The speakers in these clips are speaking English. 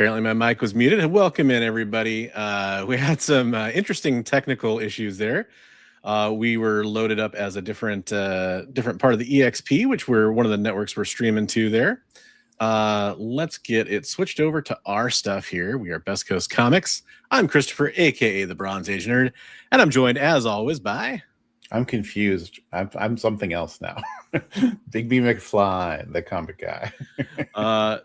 Apparently my mic was muted. Welcome in, everybody. We had some interesting technical issues there. We were loaded up as a different part of the EXP, which we're one of the networks we're streaming to there. Let's get it switched over to our stuff here. We are Best Coast Comics. I'm Christopher, aka the Bronze Age Nerd, and I'm joined as always by... I'm confused. I'm something else now. Bigby McFly, the comic guy.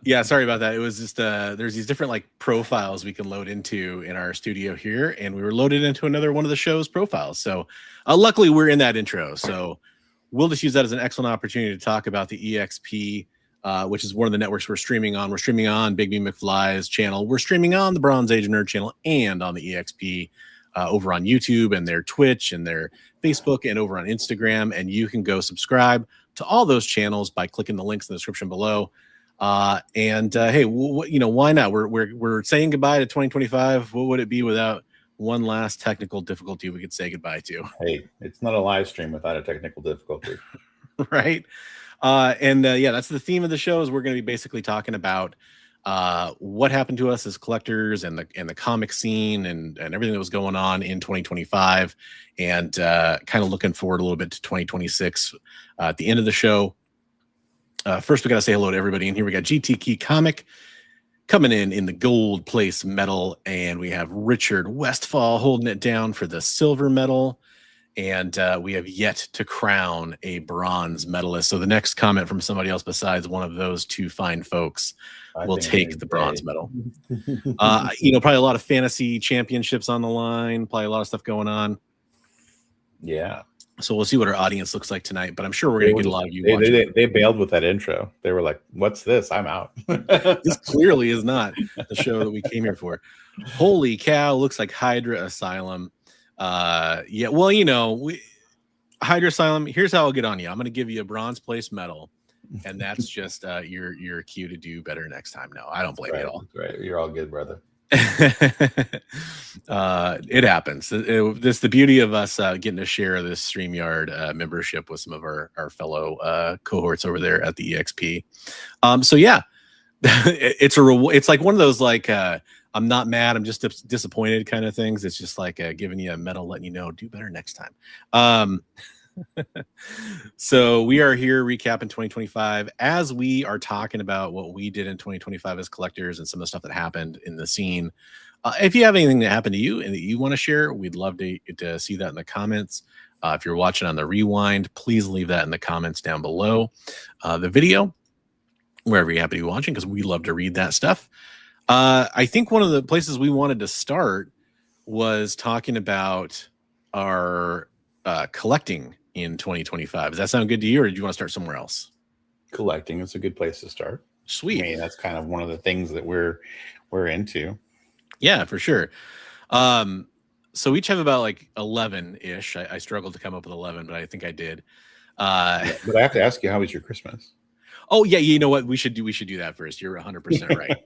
Yeah, sorry about that. It was just there's these different like profiles we can load into in our studio here, and we were loaded into another one of the show's profiles. So luckily we're in that intro. So we'll just use that as an excellent opportunity to talk about the EXP, which is one of the networks we're streaming on. We're streaming on Bigby McFly's channel. We're streaming on the Bronze Age Nerd channel and on the EXP over on YouTube and their Twitch and their Facebook and over on Instagram. And you can go subscribe to all those channels by clicking the links in the description below. Hey, why not? We're saying goodbye to 2025. What would it be without one last technical difficulty we could say goodbye to? Hey, it's not a live stream without a technical difficulty. Right. Yeah, that's the theme of the show. Is we're going to be basically talking about what happened to us as collectors and the comic scene and everything that was going on in 2025, and kind of looking forward a little bit to 2026 at the end of the show. First, we got to say hello to everybody in here. We got GT Key Comic coming in the gold place medal, and we have Richard Westfall holding it down for the silver medal. And we have yet to crown a bronze medalist. So the next comment from somebody else besides one of those two fine folks will take the bronze medal. Probably a lot of fantasy championships on the line, probably a lot of stuff going on. Yeah. So we'll see what our audience looks like tonight, but I'm sure we're going to get a lot of you watching. They bailed with that intro. They were like, what's this? I'm out. This clearly is not the show that we came here for. Holy cow, looks like Hydra Asylum. Yeah, well, Hydra Asylum, here's how I'll get on you. I'm going to give you a bronze place medal, and that's just your cue to do better next time. No, I don't blame you at all. Right. You're all good, brother. It happens. This the beauty of us getting to share this StreamYard membership with some of our fellow cohorts over there at the EXP. So yeah, it's like one of those like I'm not mad, I'm just disappointed kind of things. It's just like giving you a medal, letting you know, do better next time. So we are here recapping 2025 as we are talking about what we did in 2025 as collectors and some of the stuff that happened in the scene. If you have anything that happened to you and that you want to share, we'd love to see that in the comments. If you're watching on the rewind, please leave that in the comments down below the video, wherever you happen to be watching, because we love to read that stuff. I think one of the places we wanted to start was talking about our collecting in 2025. Does that sound good to you, or did you want to start somewhere else? Collecting is a good place to start. Sweet. I mean, that's kind of one of the things that we're into. Yeah, for sure. So we each have about like 11-ish. I struggled to come up with 11, but I think I did. But I have to ask you, how was your Christmas? Oh yeah, you know what? We should do that first. You're 100% right.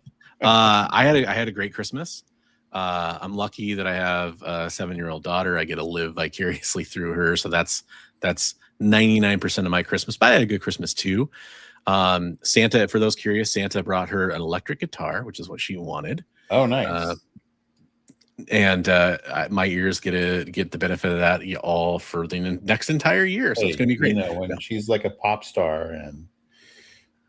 I had a great Christmas. I'm lucky that I have a 7-year-old daughter. I get to live vicariously through her. So that's 99% of my Christmas, but I had a good Christmas too. Santa, for those curious, Santa brought her an electric guitar, which is what she wanted. Oh, nice. My ears get the benefit of that all for the next entire year. So it's going to be great. When she's like a pop star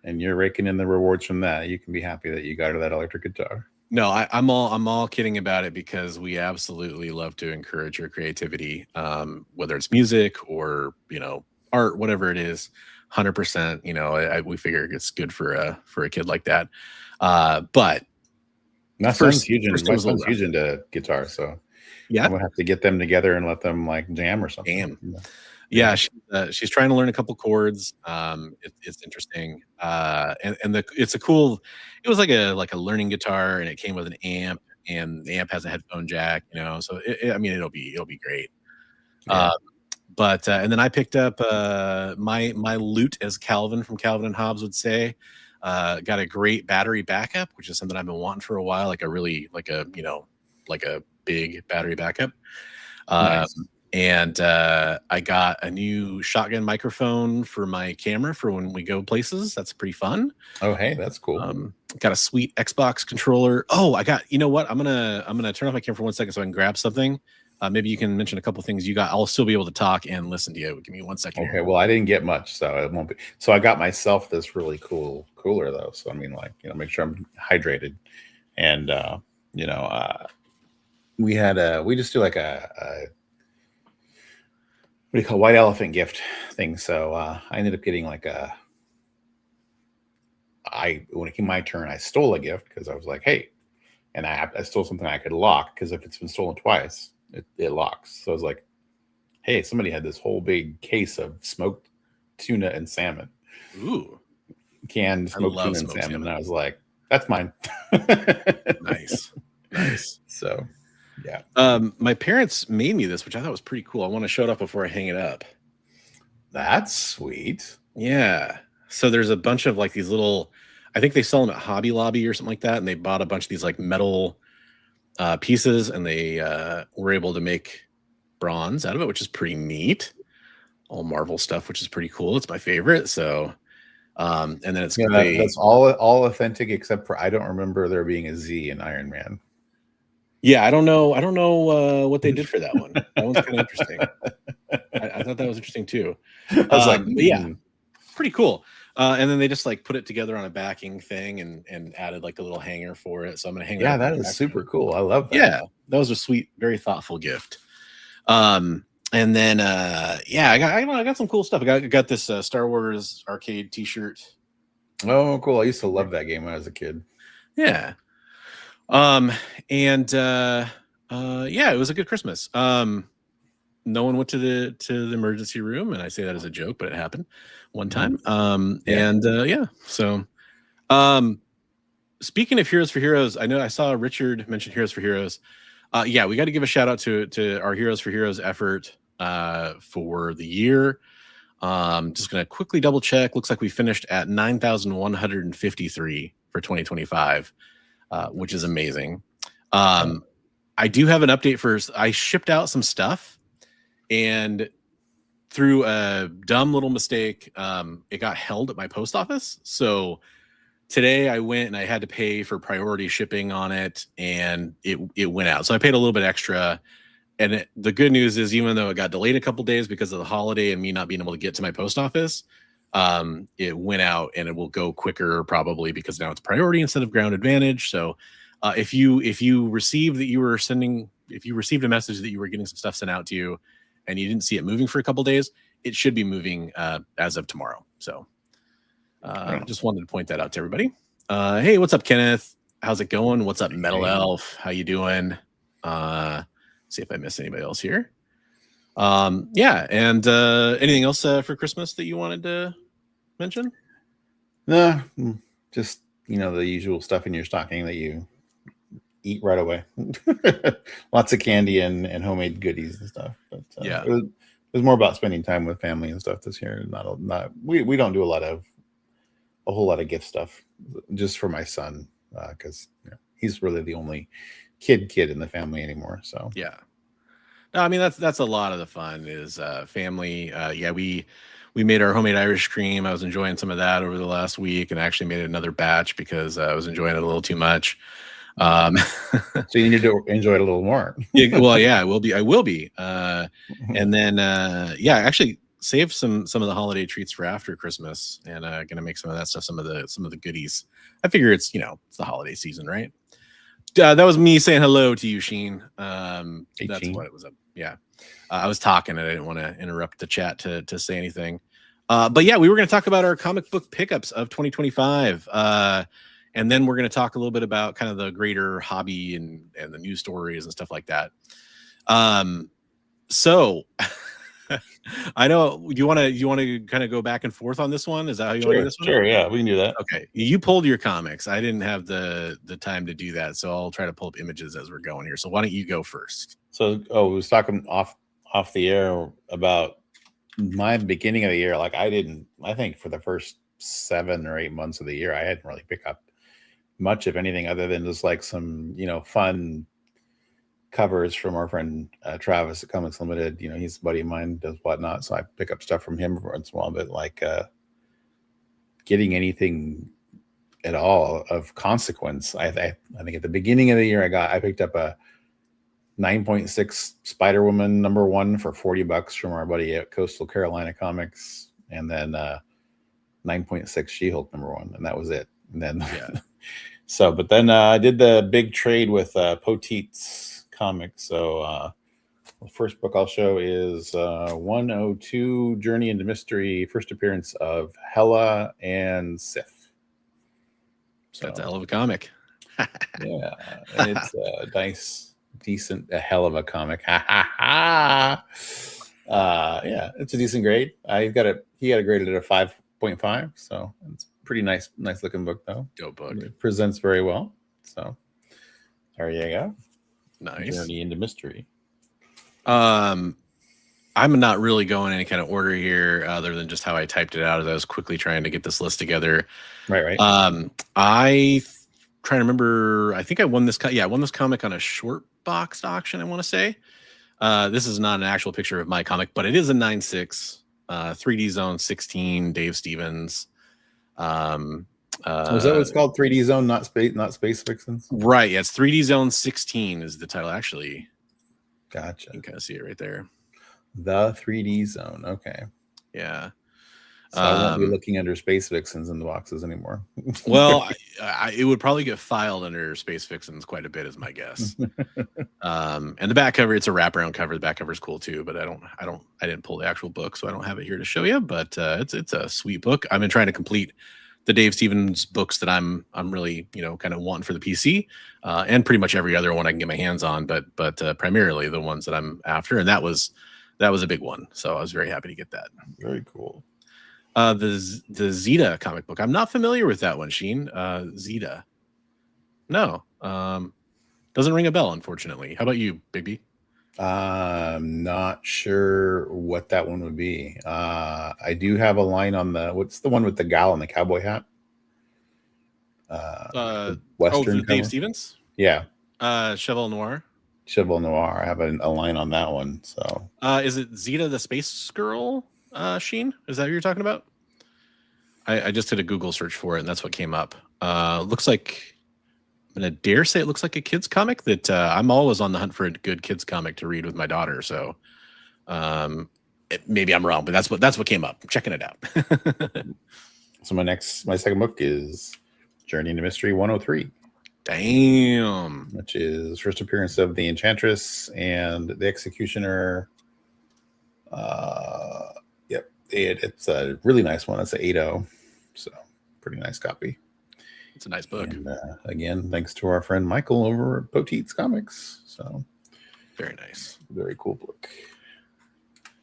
and you're raking in the rewards from that, you can be happy that you got her that electric guitar. No, I'm all kidding about it, because we absolutely love to encourage her creativity, whether it's music or art, whatever it is. 100%. We figure it's good for a kid like that. But my son's huge into guitar, so yeah, I'm gonna have to get them together and let them like jam or something. Yeah, she's trying to learn a couple chords. It's interesting, it's a cool. It was like a learning guitar, and it came with an amp, and the amp has a headphone jack. So it'll be great. Yeah. And then I picked up my loot, as Calvin from Calvin and Hobbes would say. Got a great battery backup, which is something I've been wanting for a while, like a big battery backup. Nice. And I got a new shotgun microphone for my camera for when we go places. That's pretty fun. Oh, hey, that's cool. Got a sweet Xbox controller. Oh, I got, you know what? I'm gonna turn off my camera for 1 second so I can grab something. Maybe you can mention a couple things you got. I'll still be able to talk and listen to you. Give me 1 second. Okay, well, I didn't get much, so it won't be. So I got myself this really cool cooler though. So I mean, like, make sure I'm hydrated. And we just do like a what do you call white elephant gift thing. So I ended up getting like when it came my turn, I stole a gift because I was like, hey, and I stole something I could lock because if it's been stolen twice, it locks. So I was like, hey, somebody had this whole big case of smoked tuna and salmon. Ooh, canned smoked tuna and salmon. And I was like, that's mine. Nice. So, yeah. My parents made me this, which I thought was pretty cool. I want to show it up before I hang it up. That's sweet. Yeah. So there's a bunch of like these little, I think they sell them at Hobby Lobby or something like that. And they bought a bunch of these like metal pieces, and they were able to make bronze out of it, which is pretty neat. All Marvel stuff, which is pretty cool. It's my favorite. So, and then it's that's all authentic except for I don't remember there being a Z in Iron Man. Yeah, I don't know what they did for that one. That one's kind of interesting. I thought that was interesting too. I was like, yeah, pretty cool. And then they just like put it together on a backing thing and added like a little hanger for it. So I'm gonna hang that. Yeah, that is super cool. I love that. Yeah, that was a sweet, very thoughtful gift. And then yeah, I got some cool stuff. I got this Star Wars arcade T-shirt. Oh, cool! I used to love that game when I was a kid. Yeah. And yeah, it was a good Christmas. No one went to the emergency room, and I say that as a joke, but it happened one time. And yeah, so speaking of Heroes for Heroes, I know I saw Richard mention Heroes for Heroes. Yeah, we got to give a shout out to our Heroes for Heroes effort for the year. Just gonna quickly double check. Looks like we finished at 9,153 for 2025. Which is amazing. I do have an update I shipped out some stuff, and through a dumb little mistake, it got held at my post office. So today I went and I had to pay for priority shipping on it, and it went out. So I paid a little bit extra. And the good news is, even though it got delayed a couple days because of the holiday and me not being able to get to my post office, it went out, and it will go quicker probably because now it's priority instead of ground advantage. So if you received a message that you were getting some stuff sent out to you and you didn't see it moving for a couple days, it should be moving as of tomorrow. So just wanted to point that out to everybody. Hey, what's up, Kenneth? How's it going? What's up, Metal Elf? How you doing? See if I missed anybody else here. Yeah, and anything else for Christmas that you wanted to mention? No, just the usual stuff in your stocking that you eat right away. Lots of candy and homemade goodies and stuff. But yeah, it was more about spending time with family and stuff this year. We don't do a whole lot of gift stuff, just for my son, because he's really the only kid in the family anymore. So yeah. No, I mean that's a lot of the fun is family. Yeah, we made our homemade Irish cream. I was enjoying some of that over the last week, and I actually made another batch because I was enjoying it a little too much. So you need to enjoy it a little more. Well, yeah, I will be. And then yeah, I actually saved some of the holiday treats for after Christmas, and gonna make some of that stuff, some of the goodies. I figure it's it's the holiday season, right? That was me saying hello to you, Sheen. Hey, that's Sheen. what it was. Yeah, I was talking and I didn't want to interrupt the chat to say anything. But yeah, we were going to talk about our comic book pickups of 2025. And then we're going to talk a little bit about kind of the greater hobby and the news stories and stuff like that. So I know you want to kind of go back and forth on this one. Is that how you want to do this one? Sure. Yeah, we can do that. Okay. You pulled your comics. I didn't have the time to do that. So I'll try to pull up images as we're going here. So why don't you go first? So, we was talking off the air about my beginning of the year. Like I think for the first 7 or 8 months of the year, I hadn't really picked up much of anything other than just like some, fun covers from our friend Travis at Comics Limited. You know, he's a buddy of mine, does whatnot, so I pick up stuff from him every once in a while. But like getting anything at all of consequence, I think at the beginning of the year I picked up a 9.6 Spider Woman #1 for $40 from our buddy at Coastal Carolina Comics, and then 9.6 She-Hulk #1, and that was it. And then so, but then I did the big trade with Poteet's Comics. So the first book I'll show is 102 Journey into Mystery, first appearance of Hela and Sif. So that's a hell of a comic. Yeah, and it's a nice, decent, a hell of a comic. Yeah, it's a decent grade. He got it graded at a 5.5, so it's pretty nice looking book though. Go book. It presents very well. So there you go. Nice. Journey into Mystery. I'm not really going any kind of order here, other than just how I typed it out as I was quickly trying to get this list together. Right. I trying to remember. I think I won this. I won this comic on a short box auction, I want to say. This is not an actual picture of my comic, but it is a 9.6 3D Zone 16 Dave Stevens. Was that what it's called? 3D Zone, not Space Vixens? Right. Yeah, it's 3D Zone 16 is the title. Actually, gotcha. You can kind of see it right there. The 3D Zone. Okay. Yeah. So I won't be looking under Space Vixens in the boxes anymore. Well, it would probably get filed under Space Vixens quite a bit, is my guess. And the back cover, it's a wraparound cover. The back cover is cool too, but I didn't pull the actual book, so I don't have it here to show you. But it's a sweet book. I've been trying to complete the Dave Stevens books that I'm really kind of wanting for the PC, and pretty much every other one I can get my hands on, but primarily the ones that I'm after, and that was a big one. So I was very happy to get that. Very cool. The Zeta comic book. I'm not familiar with that one, Sheen. Zeta. No. Doesn't ring a bell, unfortunately. How about you, Bigby? I'm not sure what that one would be. I do have a line on what's the one with the gal in the cowboy hat? Western Dave Stevens? Yeah. Cheval Noir. Cheval Noir. I have a line on that one. So is it Zeta the Space Girl, Sheen? Is that what you're talking about? I just did a Google search for it, and that's what came up. Looks like, I'm going to dare say it looks like a kid's comic that I'm always on the hunt for a good kid's comic to read with my daughter. So maybe I'm wrong, but that's what came up. I'm checking it out. So my second book is Journey into Mystery 103. Damn. Which is first appearance of the Enchantress and the Executioner. Yep. It's a really nice one. It's an 8.0. So pretty nice copy. It's a nice book. And, again, thanks to our friend Michael over at Poteet's Comics. So very nice. Very cool book.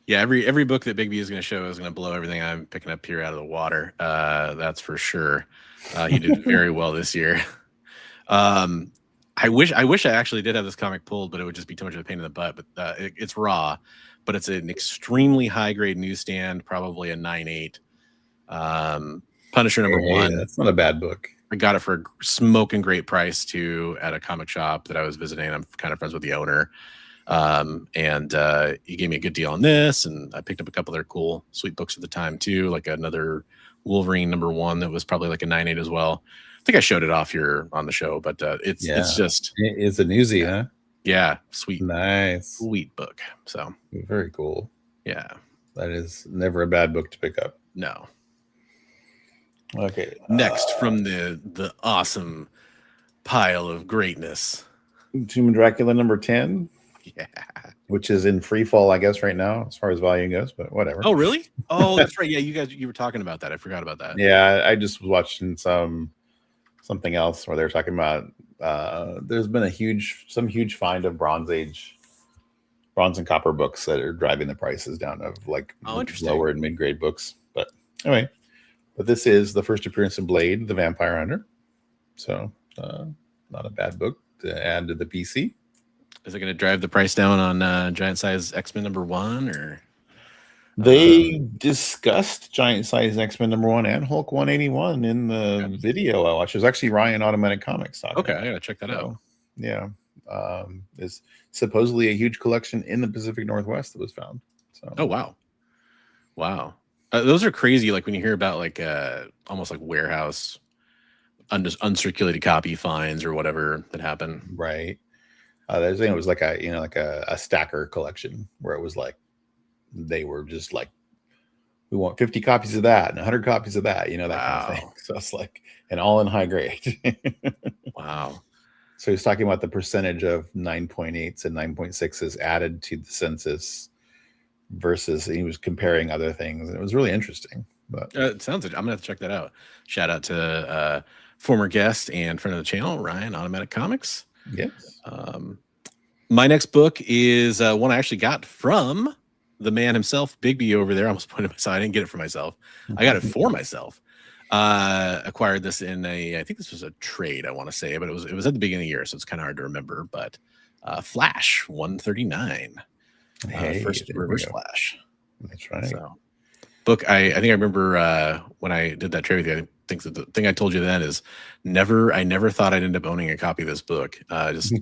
Yeah, every book that Bigby is going to show is going to blow everything I'm picking up here out of the water. That's for sure. You did very well this year. I wish I actually did have this comic pulled, but it would just be too much of a pain in the butt. But it's raw, but it's an extremely high grade newsstand, probably a 9.8. Punisher #1. That's not a bad book. I got it for a smoking great price too at a comic shop that I was visiting. I'm kind of friends with the owner. And he gave me a good deal on this, and I picked up a couple of their cool, sweet books at the time too, like another Wolverine #1 that was probably like a 9.8 as well. I think I showed it off here on the show, but it's just it's a newsie, huh? Yeah, sweet, nice, sweet book. So very cool. Yeah, that is never a bad book to pick up. No. Okay. Next from the awesome pile of greatness, Tomb of Dracula #10. Yeah, which is in free fall, I guess, right now as far as volume goes, but whatever. Oh, really? Oh, that's right. Yeah, you were talking about that. I forgot about that. Yeah, I just was watching something else where they're talking about there's been some huge find of bronze and copper books that are driving the prices down of like lower and mid-grade books. But anyway, this is the first appearance of Blade, the Vampire Hunter. So not a bad book to add to the PC. Is it going to drive the price down on Giant Size X-Men #1, or? They discussed Giant Size X-Men #1 and Hulk 181 in the video I watched. It was actually Ryan Automatic Comics. Okay, I gotta check that out. Yeah, is supposedly a huge collection in the Pacific Northwest that was found. So, oh wow, those are crazy. Like when you hear about like almost like warehouse uncirculated copy finds or whatever that happen. right. There's, it was like a stacker collection where it was like they were just like, we want 50 copies of that and 100 copies of that, that kind of thing. So it's like, and all in high grade. Wow. So he's talking about the percentage of 9.8s and 9.6s added to the census versus he was comparing other things. And it was really interesting. But it sounds like I'm gonna have to check that out. Shout out to former guest and friend of the channel, Ryan, Automatic Comics. yes. My next book is one I actually got from the man himself, Bigby over there. I almost put it aside. I didn't get it for myself. I got it for myself. Acquired this in I think this was a trade, I want to say, but it was at the beginning of the year, so it's kind of hard to remember. But Flash 139, first Reverse Flash. That's right. So, book I think I remember when I did that trade with you. I think the thing I told you then is I never thought I'd end up owning a copy of this book. Just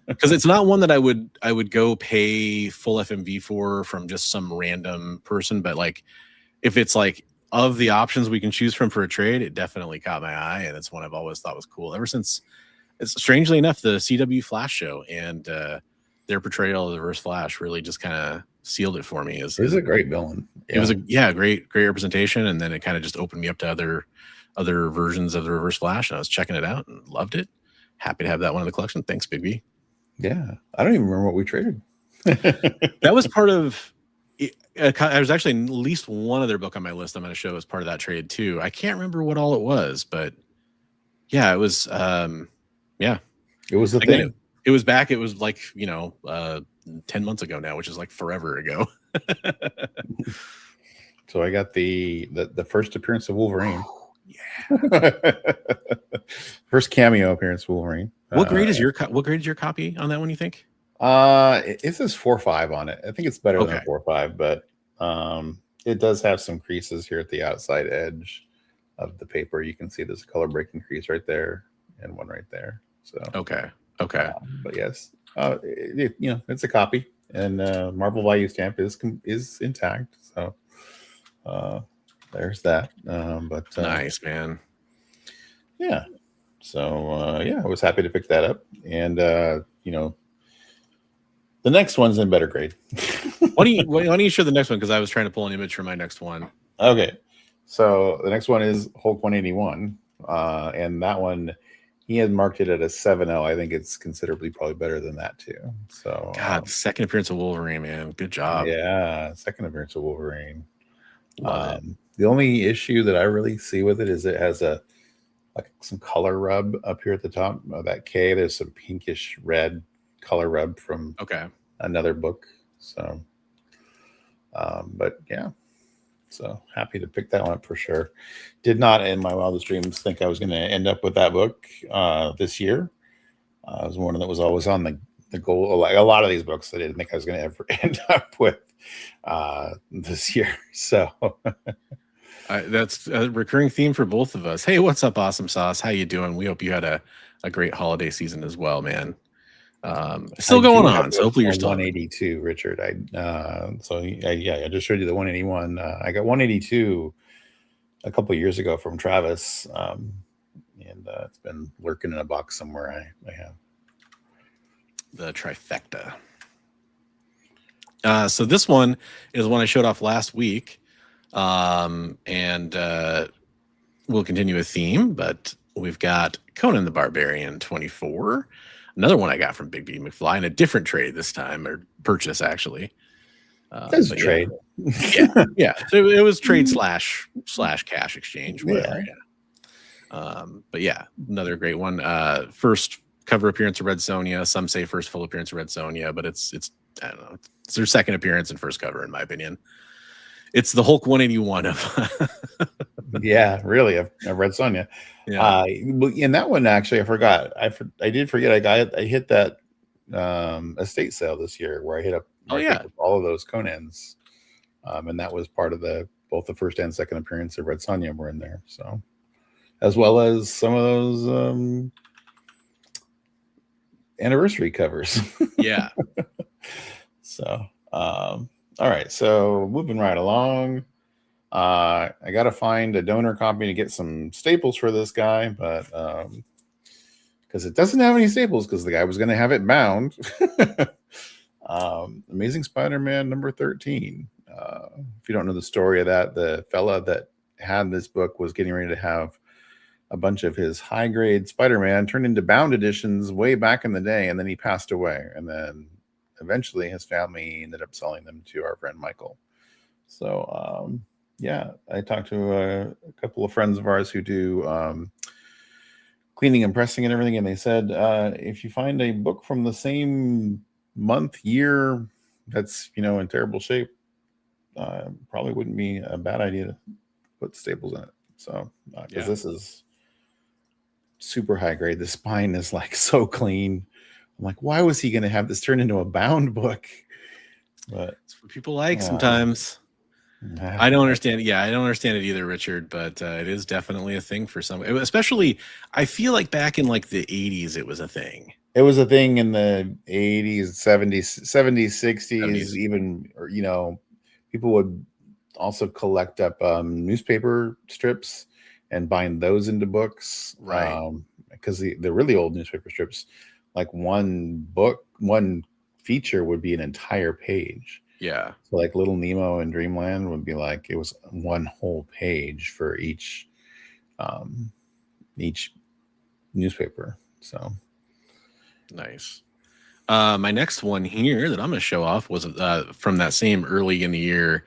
because it's not one that I would go pay full FMV for from just some random person, but like if it's like of the options we can choose from for a trade, it definitely caught my eye, and it's one I've always thought was cool ever since. It's strangely enough the CW Flash show and their portrayal of the Reverse Flash really just kind of sealed it for me. It was a great villain. Yeah. It was a great representation, and then it kind of just opened me up to other versions of the Reverse Flash, and I was checking it out and loved it. Happy to have that one in the collection. Thanks, Bigby. Yeah, I don't even remember what we traded. That was part of. I was actually at least one other book on my list I'm going to show as part of that trade too. I can't remember what all it was, but yeah, it was. Yeah, it was the thing. It was back. It was like 10 months ago now, which is like forever ago. So I got the first appearance of Wolverine. Yeah. First cameo appearance of Wolverine. What grade is your copy on that one, you think? It says 4.5 on it. I think it's better than 4.5, but it does have some creases here at the outside edge of the paper. You can see there's a color breaking crease right there and one right there. So okay. But yes, it's a copy, and Marvel value stamp is intact. So there's that. But nice, man. Yeah. So I was happy to pick that up, and the next one's in better grade. Why don't you show the next one? Because I was trying to pull an image for my next one. Okay. So the next one is Hulk 181. And that one, he had marked it at a 7.0. I think it's considerably probably better than that too. So God, second appearance of Wolverine, man. Good job. Yeah, second appearance of Wolverine. Love it. The only issue that I really see with it is it has some color rub up here at the top of that K. There's some pinkish red color rub from another book. So but yeah, so happy to pick that one up for sure. Did not in my wildest dreams think I was going to end up with that book this year. It was one that was always on the goal. Like a lot of these books I didn't think I was going to ever end up with this year. So that's a recurring theme for both of us. Hey, what's up, Awesome Sauce? How you doing? We hope you had a great holiday season as well, man. Still going on, so hopefully you're still 182, Richard. I just showed you the 181. I got 182 a couple of years ago from Travis, and it's been lurking in a box somewhere. I have the trifecta. So this one is one I showed off last week, and we'll continue a theme, but we've got Conan the Barbarian 24. Another one I got from Bigby McFly in a different trade this time, or purchase actually. That's a trade. Yeah. So it was trade slash cash exchange, whatever. Yeah. But yeah, another great one. First cover appearance of Red Sonja. Some say first full appearance of Red Sonja, but it's I don't know. It's their second appearance and first cover, in my opinion. It's the Hulk 181 of. Yeah, really, I've Red Sonja. Yeah. In that one, actually, I forgot. I did forget. I hit that estate sale this year where I hit up. All of those Conans, and that was part of both the first and second appearance of Red Sonja were in there. So, as well as some of those anniversary covers. Yeah. So, all right. So moving right along. I got to find a donor copy to get some staples for this guy, but because it doesn't have any staples, because the guy was going to have it bound. Amazing Spider-Man number 13. If you don't know the story of that, the fella that had this book was getting ready to have a bunch of his high-grade Spider-Man turned into bound editions way back in the day, and then he passed away. And then eventually his family ended up selling them to our friend Michael. So, yeah, I talked to a couple of friends of ours who do cleaning and pressing and everything, and they said if you find a book from the same month, year that's in terrible shape, probably wouldn't be a bad idea to put staples in it. So, because this is super high grade, the spine is like so clean. I'm like, why was he going to have this turn into a bound book? But it's what people like sometimes. I don't understand. Yeah, I don't understand it either, Richard, but it is definitely a thing for some. Especially, I feel like back in like the 80s, it was a thing. It was a thing in the 80s, 70s, 60s, even, people would also collect up newspaper strips and bind those into books. Right. Because the really old newspaper strips, like one feature would be an entire page. Yeah. So like Little Nemo and Dreamland would be like, it was one whole page for each newspaper. So nice. My next one here that I'm going to show off was from that same early in the year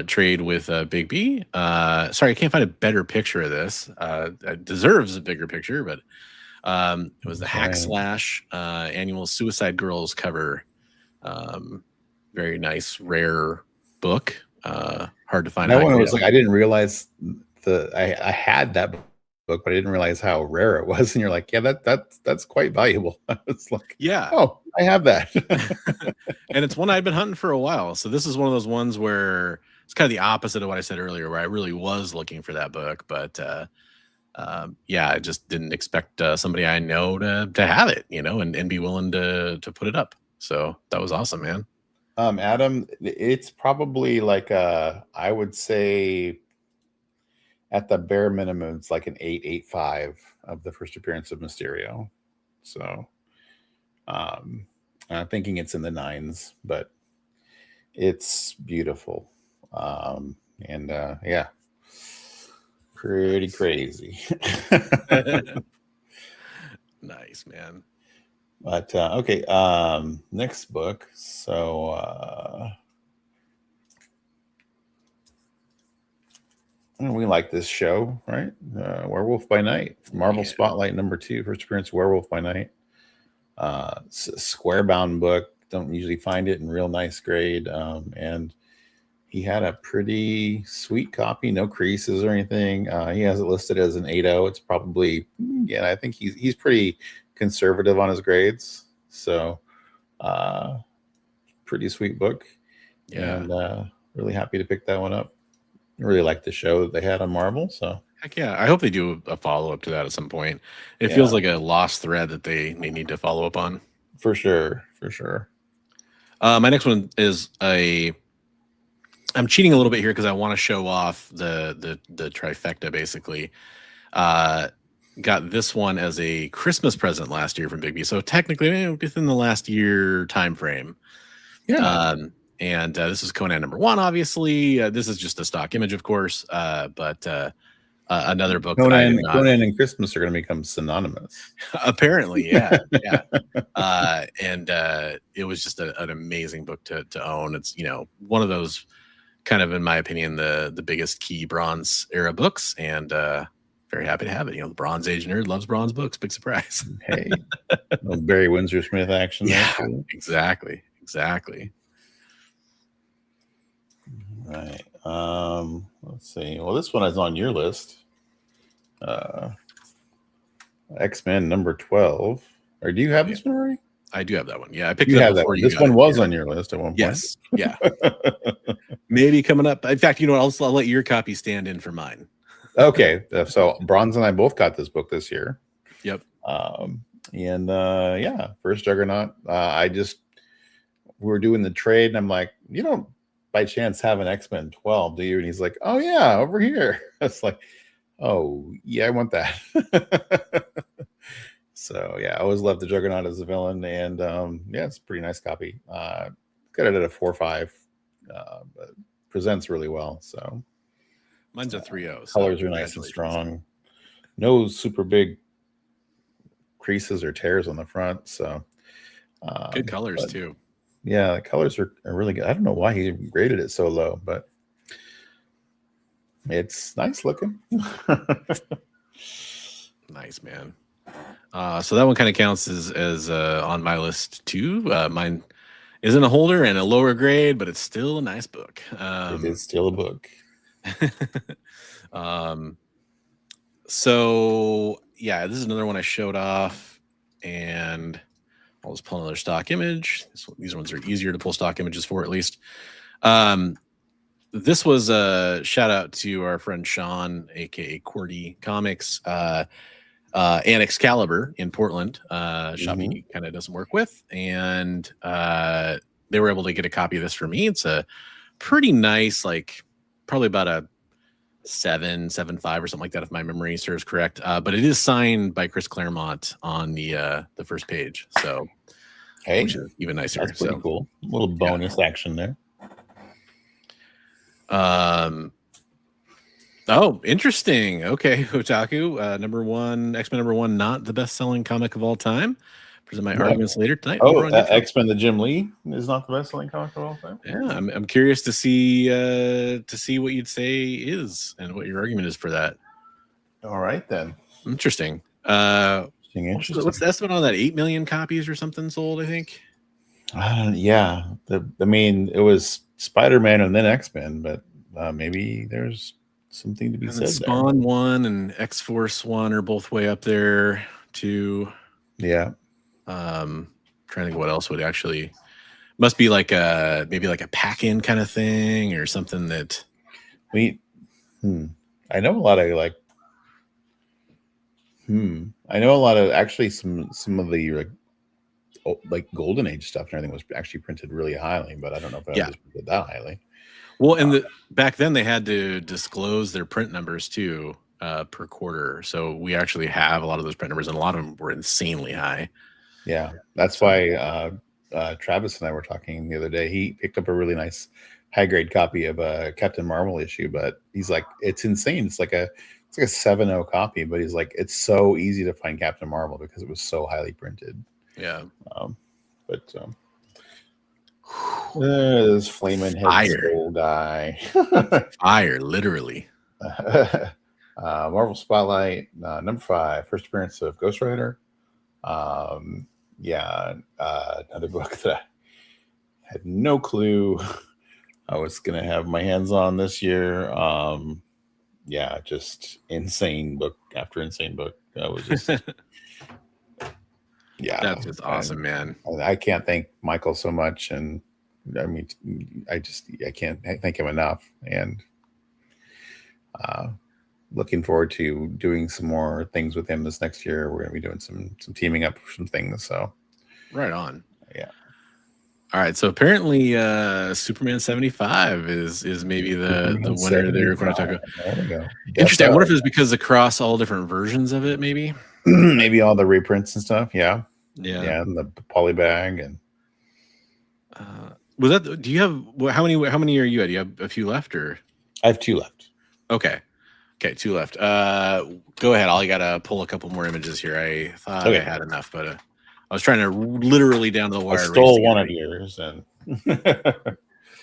trade with Bigby. Sorry, I can't find a better picture of this. It deserves a bigger picture, but it was the Hack Slash annual Suicide Girls cover. Very nice, rare book. Hard to find. That one was like, I didn't realize I had that book, but I didn't realize how rare it was. And you're like, yeah, that's quite valuable. It's like, yeah, oh, I have that. And it's one I'd been hunting for a while. So this is one of those ones where it's kind of the opposite of what I said earlier, where I really was looking for that book, but yeah, I just didn't expect somebody I know to have it, and be willing to put it up. So that was awesome, man. Adam, it's probably like I would say at the bare minimum, it's like an 8.85 of the first appearance of Mysterio. So I'm thinking it's in the 9s, but it's beautiful. And yeah, pretty crazy. Nice, man. But okay, next book. So we like this show, right? Werewolf by Night, Marvel Spotlight number 2, first appearance, Werewolf by Night. Square bound book. Don't usually find it in real nice grade. And he had a pretty sweet copy, no creases or anything. He has it listed as an 8.0. It's probably, I think he's pretty conservative on his grades. So pretty sweet book. Yeah. And really happy to pick that one up. I really like the show that they had on Marvel. So heck yeah. I hope they do a follow-up to that at some point. It feels like a lost thread that they need to follow up on. For sure. For sure. My next one is I'm cheating a little bit here because I want to show off the trifecta, basically. Got this one as a Christmas present last year from Bigby. So technically within the last year time frame. Yeah. And this is Conan number 1, obviously. This is just a stock image, of course. But another book. Conan and Christmas are going to become synonymous. Apparently, yeah. Yeah. And it was just an amazing book to own. It's, one of those kind of, in my opinion, the biggest key Bronze era books. And very happy to have it. The Bronze Age nerd loves Bronze books. Big surprise. Hey, Barry Windsor Smith action. Yeah, exactly. Right. Let's see. Well, this one is on your list. X-Men number 12. Or do you have this one already? I do have that one. Yeah, I picked it up before you. This one was on your list at one point. Yes. Yeah. Maybe coming up. In fact, I'll let your copy stand in for mine. Okay. So Bronze and I both got this book this year. Yep. And yeah, first Juggernaut. We were doing the trade, and I'm like, you don't by chance have an X-Men 12, do you? And he's like, oh yeah, over here. It's like, oh yeah, I want that. So yeah, I always loved the Juggernaut as a villain, and yeah, it's a pretty nice copy. Got it at a 4.5. But presents really well. So mine's a 3.0. Colors are nice and strong. No super big creases or tears on the front. So good colors too. Yeah, the colors are really good. I don't know why he graded it so low, but it's nice looking. Nice, man. So that one kind of counts as on my list too. Mine isn't a holder and a lower grade, but it's still a nice book. It is still a book. So yeah, this is another one I showed off, and I'll just pull another stock image. These ones are easier to pull stock images for, at least. This was a shout out to our friend Sean, aka Qwerty Comics, and Excalibur in Portland, shop he kind of doesn't work with, and they were able to get a copy of this for me. It's a pretty nice, like probably about a 7.75 or something like that, if my memory serves correct. But it is signed by Chris Claremont on the first page, so hey, which is even nicer. That's pretty cool. A little bonus action there. Oh, interesting. Okay, Otaku, number one, X-Men number one, not the best-selling comic of all time. Present my arguments later tonight. Oh, X-Men the Jim Lee is not the best-selling comic of all time. Yeah, I'm curious to see what you'd say is and what your argument is for that. All right then. Interesting. Interesting. What's the estimate on that? 8 million copies or something sold, I think. Yeah. I mean, it was Spider-Man and then X-Men, but maybe there's something to be said. Spawn 1 and X-Force 1 are both way up there too. Yeah. Trying to think what else would actually must be like maybe like a pack-in kind of thing or something that I know a lot of I know a lot of actually some of the like Golden Age stuff and everything was actually printed really highly, but I don't know if it was printed that highly. Well, and back then they had to disclose their print numbers too per quarter, so we actually have a lot of those print numbers, and a lot of them were insanely high. Yeah, that's why Travis and I were talking the other day. He picked up a really nice high grade copy of a Captain Marvel issue, but he's like, it's insane. It's like a 7.0 copy, but he's like, it's so easy to find Captain Marvel because it was so highly printed. Yeah. This flaming head skull guy. Fire, literally. Marvel Spotlight, number 5, first appearance of Ghost Rider. Another book that I had no clue I was gonna have my hands on this year. Just insane book after insane book. That was just that's just awesome, man. I can't thank Michael so much, and I mean, I can't thank him enough. And looking forward to doing some more things with him this next year. We're gonna be doing some teaming up for some things. So right on. Yeah. All right. So apparently, Superman 75 is maybe the winner there. We're going to talk about. There we go. Interesting. I wonder if it's because across all different versions of it, maybe. Maybe all the reprints and stuff. Yeah. Yeah. And the polybag and. Was that? Do you have how many are you at? Do you have a few left, or? I have 2 left. Okay, 2 left. Go ahead. I gotta pull a couple more images here. I thought I had enough, but I was trying to literally down to the wire. I stole one of yours, and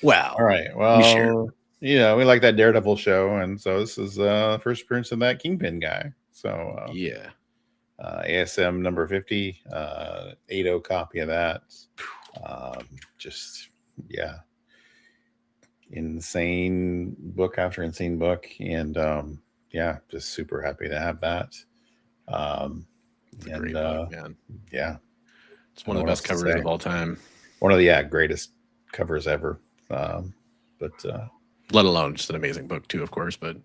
wow. All right. Well, yeah, we like that Daredevil show, and so this is first appearance of that Kingpin guy. So yeah, ASM number 50, 8.0 copy of that. Insane book after insane book, and just super happy to have that. It's a great book, man. Yeah, it's one of the best covers of all time. One of the greatest covers ever. Let alone just an amazing book too, of course. But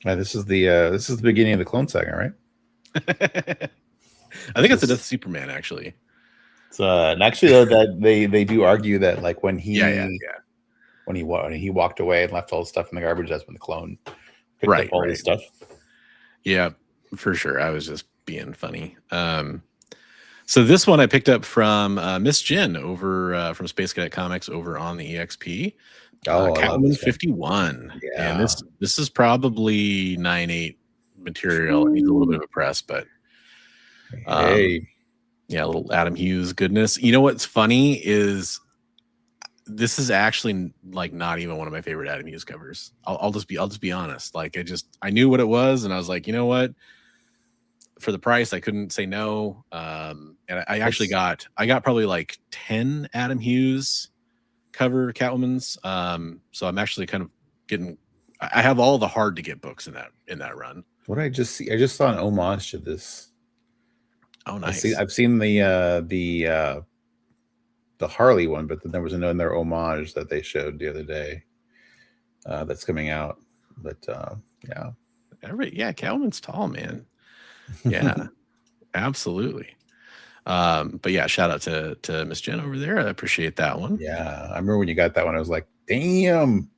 this is the beginning of the Clone Saga, right? I think it's the Death of Superman, actually. And actually, though, that they do argue that like when he walked away and left all the stuff in the garbage, that's when the clone picked up all this stuff. Yeah, for sure. I was just being funny. So this one I picked up from Miss Jen over from Space Cadet Comics over on the EXP. Catwoman 51. Yeah. And this is probably 9/8 material. It needs a little bit of a press, but yeah, a little Adam Hughes goodness. You know what's funny is this is actually like not even one of my favorite Adam Hughes covers. I'll just be honest. Like I knew what it was, and I was like, you know what? For the price, I couldn't say no. And I actually got probably like 10 Adam Hughes cover Catwoman's. So I'm actually kind of getting. I have all the hard to get books in that run. What did I just see? I just saw an homage to this. Oh, nice. I've seen the Harley one, but then there was another homage that they showed the other day that's coming out. But yeah, Catwoman's tall, man. Yeah, absolutely. But yeah, shout out to Miss Jen over there. I appreciate that one. Yeah, I remember when you got that one. I was like, damn.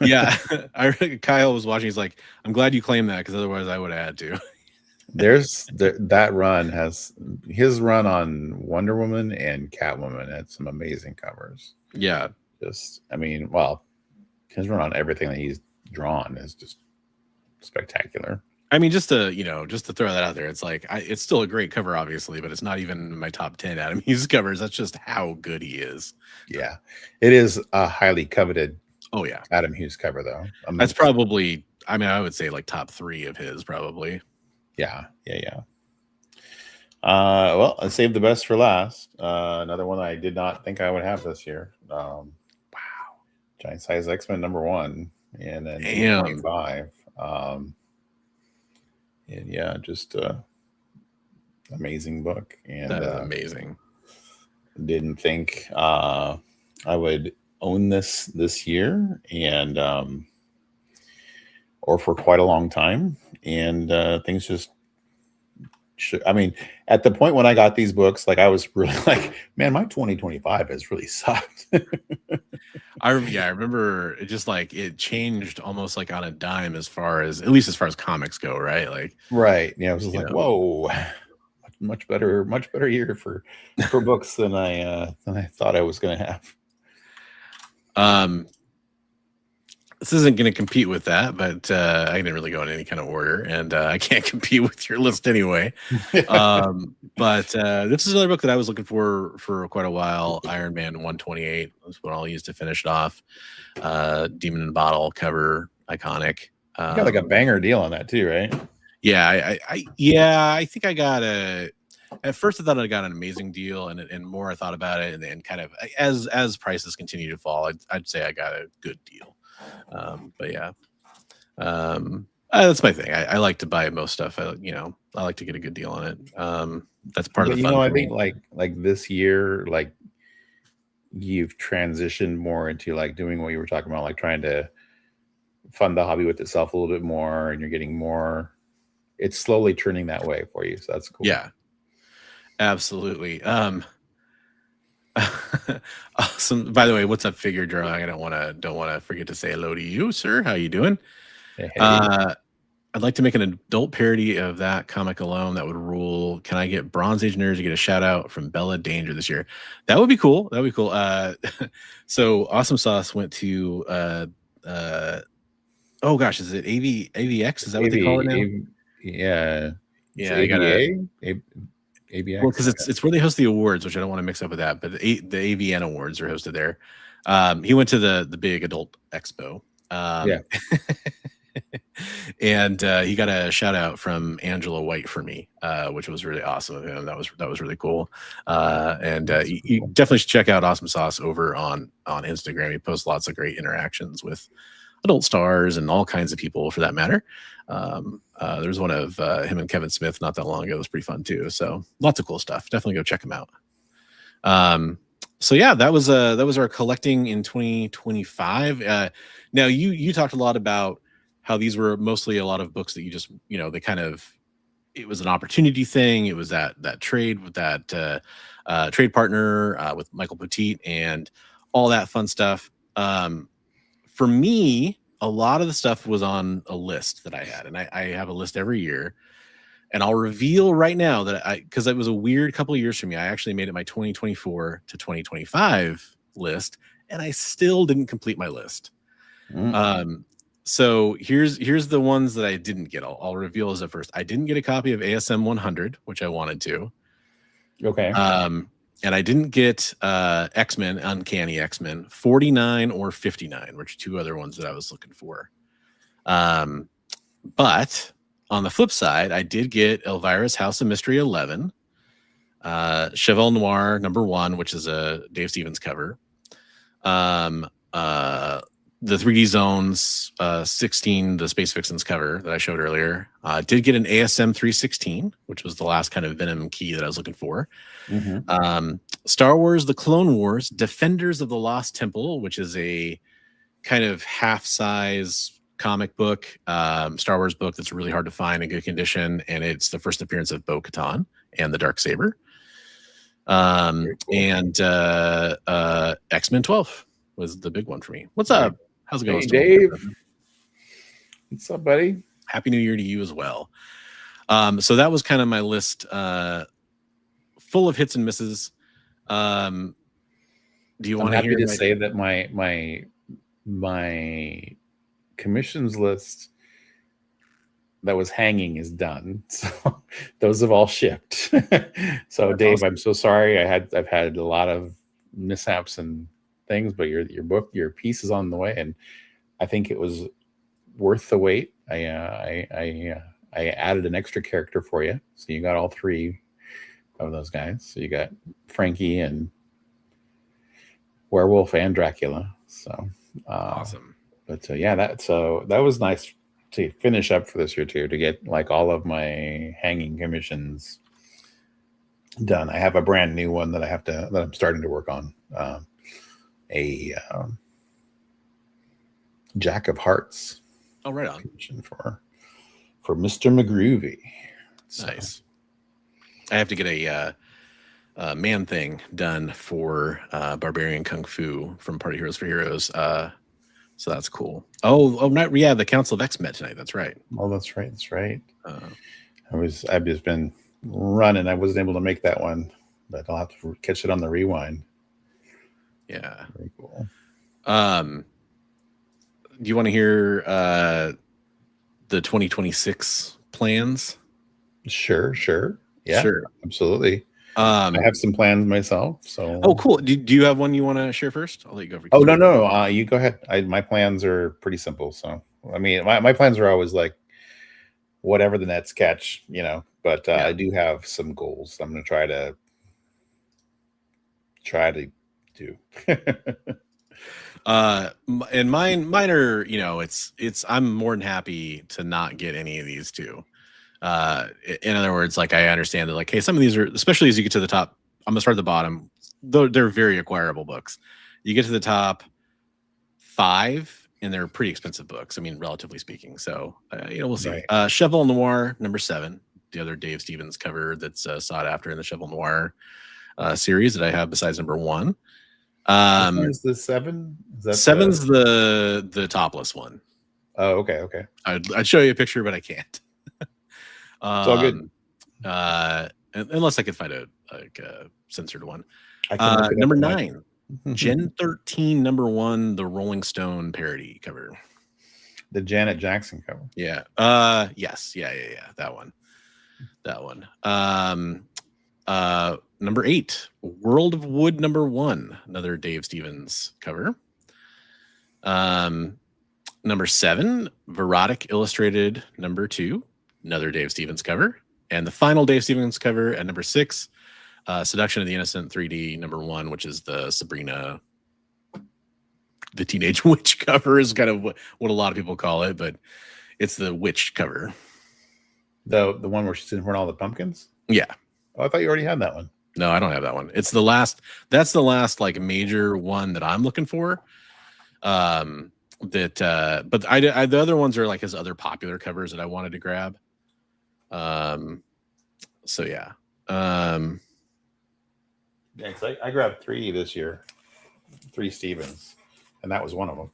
Yeah, Kyle was watching. He's like, I'm glad you claimed that because otherwise I would have had to. That run has his run on Wonder Woman and Catwoman had some amazing covers. Yeah, his run on everything that he's drawn is just spectacular. I mean, just to throw that out there, it's like it's still a great cover, obviously, but it's not even my top 10 Adam Hughes covers. That's just how good he is. Yeah, it is a highly coveted. Oh yeah, Adam Hughes cover though. That's probably. I mean, I would say like top 3 of his probably. Yeah. Well, I saved the best for last. Another one I did not think I would have this year. Wow, Giant Size X-Men #1 and then 25. And yeah, just amazing book. And that is amazing. Didn't think I would own this year and or for quite a long time. And things just I mean, at the point when I got these books, like I was really like, man, my 2025 has really sucked. I remember it just like it changed almost like on a dime at least as far as comics go, right? Like right. Yeah, I was just like, whoa, much better year for books than I thought I was gonna have. This isn't going to compete with that, but I didn't really go in any kind of order, and I can't compete with your list anyway. But this is another book that I was looking for quite a while. Iron Man 128 is what I'll use to finish it off. Demon in a Bottle cover, iconic. You got like a banger deal on that too, right? Yeah, I think I got at first I thought I got an amazing deal, and more I thought about it, and kind of as prices continue to fall, I'd say I got a good deal. But yeah, that's my thing. I like to buy most stuff. I like to get a good deal on it. That's part of the fun. I think like this year, like you've transitioned more into like doing what you were talking about, like trying to fund the hobby with itself a little bit more, and you're getting more. It's slowly turning that way for you, so that's cool. Yeah, absolutely. Awesome. By the way, what's up, Figure Drawing? I don't want to forget to say hello to you, sir. How you doing? Hey. I'd like to make an adult parody of that comic alone. That would rule. Can I get Bronze Age nerds to get a shout out from Bella Danger this year? That would be cool. So Awesome Sauce went to oh gosh, is it AVX? Is that what they call it now? Yeah. I got AVX. Well, because it's where they host the awards, which I don't want to mix up with that, but the AVN awards are hosted there. He went to the big adult expo. And he got a shout out from Angela White for me, which was really awesome of him. That was really cool. And you definitely should check out Awesome Sauce over on Instagram. He posts lots of great interactions with adult stars and all kinds of people for that matter. There was one of him and Kevin Smith not that long ago. It was pretty fun too. So lots of cool stuff. Definitely go check him out. So yeah, that was our collecting in 2025. Now you talked a lot about how these were mostly a lot of books that you just, they kind of it was an opportunity thing. It was that trade with that trade partner with Michael Petit and all that fun stuff. For me, a lot of the stuff was on a list that I had, and I have a list every year. And I'll reveal right now that because it was a weird couple of years for me, I actually made it my 2024 to 2025 list, and I still didn't complete my list. So here's the ones that I didn't get. I'll reveal as at first. I didn't get a copy of ASM 100, which I wanted to. Okay. And I didn't get X-Men, Uncanny X-Men 49 or 59, which are two other ones that I was looking for. But on the flip side, I did get Elvira's House of Mystery 11, Cheval Noir #1, which is a Dave Stevens cover. The 3D Zones 16, the Space Vixens cover that I showed earlier. Did get an ASM 316, which was the last kind of Venom key that I was looking for. Star Wars, The Clone Wars, Defenders of the Lost Temple, which is a kind of half-size comic book, Star Wars book that's really hard to find in good condition, and it's the first appearance of Bo-Katan and the Darksaber. Cool. And X-Men 12 was the big one for me. What's up? How's it going, hey, Dave? What's up, buddy? Happy New Year to you as well. So that was kind of my list, full of hits and misses. Do you want to hear? I'm happy to say that my commissions list that was hanging is done. So those have all shipped. So that's Dave, awesome. I'm so sorry. I've had a lot of mishaps and things, but your piece is on the way, and I think it was worth the wait. I added an extra character for you, so you got all three of those guys. So you got Frankie and Werewolf and Dracula. So awesome. But yeah, that was nice to finish up for this year too, to get like all of my hanging commissions done. I have a brand new one that I'm starting to work on. A Jack of Hearts. Oh, right on. Commission for Mr. McGroovy. Nice. I have to get a Man Thing done for Barbarian Kung Fu from Party Heroes for Heroes. So that's cool. The Council of X met tonight. That's right. Oh, that's right. That's right. I've just been running. I wasn't able to make that one, but I'll have to catch it on the rewind. Yeah. Very cool. Do you want to hear the 2026 plans? Sure. Yeah, sure. Absolutely. I have some plans myself. So. Oh, cool. Do you have one you want to share first? I'll let you go. Oh, no. You go ahead. My plans are pretty simple. So, I mean, my plans are always like whatever the nets catch, but I do have some goals I'm going to try to do. And mine are, it's I'm more than happy to not get any of these two. In other words, like I understand that, like, hey, some of these are, especially as you get to the top, I'm gonna start at the bottom. They're very acquirable books. You get to the top 5 and they're pretty expensive books. I mean, relatively speaking. So we'll see. Right. Cheval Noir #7, the other Dave Stevens cover that's sought after in the Cheval Noir series that I have besides #1. Is the 7? Is that 7's the topless one. Oh, okay. I'd show you a picture, but I can't. It's all good. Unless I could find a censored one. #9, Gen 13 #1, the Rolling Stone parody cover. The Janet Jackson cover. Yeah. Yes. Yeah. That one. #8, World of Wood #1, another Dave Stevens cover. #7, Verotic Illustrated #2, another Dave Stevens cover. And the final Dave Stevens cover at #6, Seduction of the Innocent 3D #1, which is the Sabrina, the Teenage Witch cover, is kind of what a lot of people call it, but it's the witch cover. The one where she's in front of all the pumpkins? Yeah. Oh, I thought you already had that one. No, I don't have that one. It's the last. That's the last like major one that I'm looking for. But the other ones are like his other popular covers that I wanted to grab. So yeah. Yeah, 'cause I grabbed 3 this year, 3 Stevens, and that was one of them.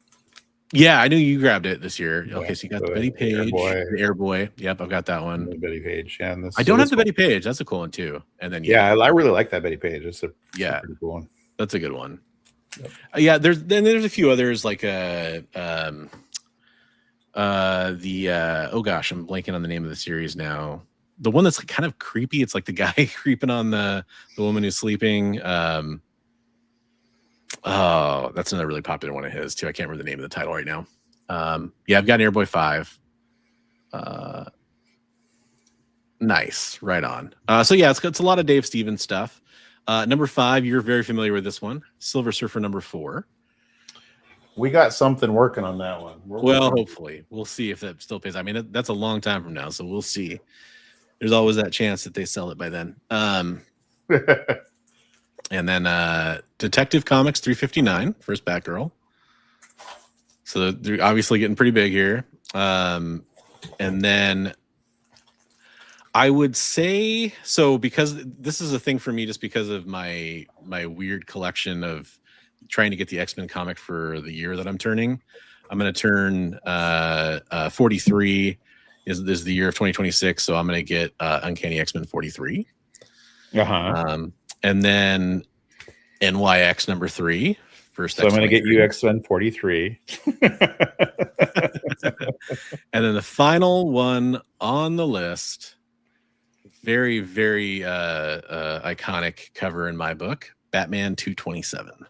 Yeah, I knew you grabbed it this year. Yeah, Okay, so you got the the Betty Page, Airboy. the Airboy. Yep, I've got that one. The Betty Page. Yeah, and I don't have the Betty Page. That's a cool one too. And then yeah, I really like that Betty Page. It's a pretty cool one. That's a good one. Yep. Yeah, there's a few others like oh gosh, I'm blanking on the name of the series now. The one that's kind of creepy. It's like the guy creeping on the woman who's sleeping. Oh, that's another really popular one of his too. I can't remember the name of the title right now. Yeah, I've got an Airboy 5. Nice, right on. So yeah, it's a lot of Dave Stevens stuff. Number 5, you're very familiar with this one, Silver Surfer number 4. We got something working on that one. Well, hopefully, we'll see if that still pays. I mean, that's a long time from now, so we'll see. There's always that chance that they sell it by then. And then Detective Comics 359, first Batgirl. So they're obviously getting pretty big here. And then I would say, so because this is a thing for me, just because of my weird collection of trying to get the X-Men comic for the year that I'm turning, I'm going to turn 43 is the year of 2026. So I'm going to get Uncanny X-Men 43. And then NYX number 3. First, so I'm going to get you X-Men 43. And then the final one on the list, very, very iconic cover in my book, Batman 227.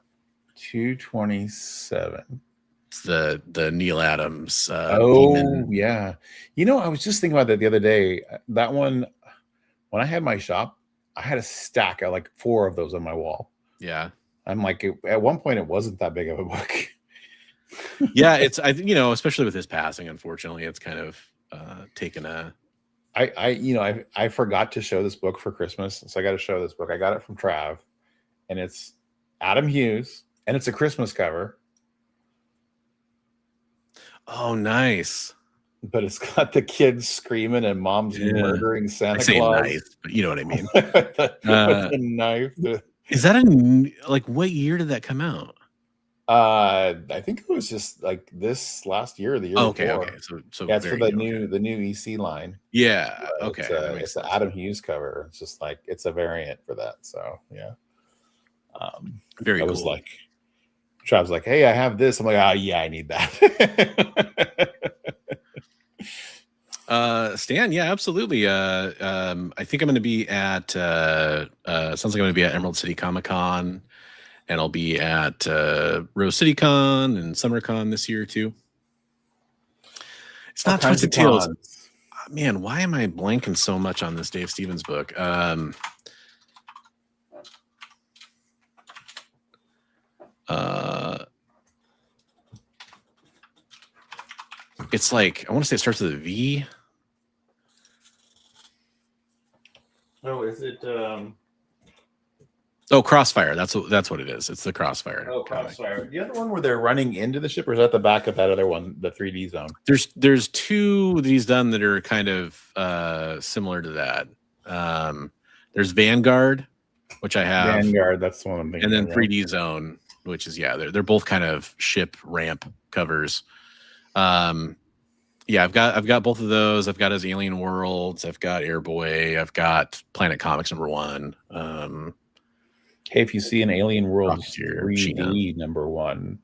227. It's the Neil Adams. Demon. Yeah. You know, I was just thinking about that the other day. That one, when I had my shop, I had a stack of like 4 of those on my wall. Yeah. I'm like, at one point, it wasn't that big of a book. Yeah, especially with his passing, unfortunately, it's kind of taken a. I forgot to show this book for Christmas, so I got to show this book. I got it from Trav, and it's Adam Hughes, and it's a Christmas cover. Oh, nice! But it's got the kids screaming and mom's murdering Santa Claus. Nice, but you know what I mean. with the knife. Is that what year did that come out? I think it was just like this last year or the year before. Okay. So yeah, it's for the new EC line. Yeah. Okay. It's an Adam Hughes cover. It's just like it's a variant for that. So yeah. Very cool. Was like, Trav's like, hey, I have this. I'm like, oh yeah, I need that. Stan, yeah, absolutely. I think I'm going to be at sounds like I'm going to be at Emerald City Comic Con, and I'll be at Rose City Con and Summer Con this year too. It's not Twisted Tales. Man, why am I blanking so much on this Dave Stevens book? It's like, I want to say it starts with a V. Oh, is it? Oh, Crossfire. That's what it is. It's the Crossfire. Oh, Crossfire. The other one where they're running into the ship, or is that the back of that other one, the 3D zone? There's 2 that he's done that are kind of similar to that. There's Vanguard, which I have. Vanguard, that's the one I'm thinking. And then 3D Zone, which is they're both kind of ship ramp covers. Yeah, I've got both of those. I've got his Alien Worlds. I've got Airboy. I've got Planet Comics number 1. Hey, if you see an Alien Worlds 3D number 1,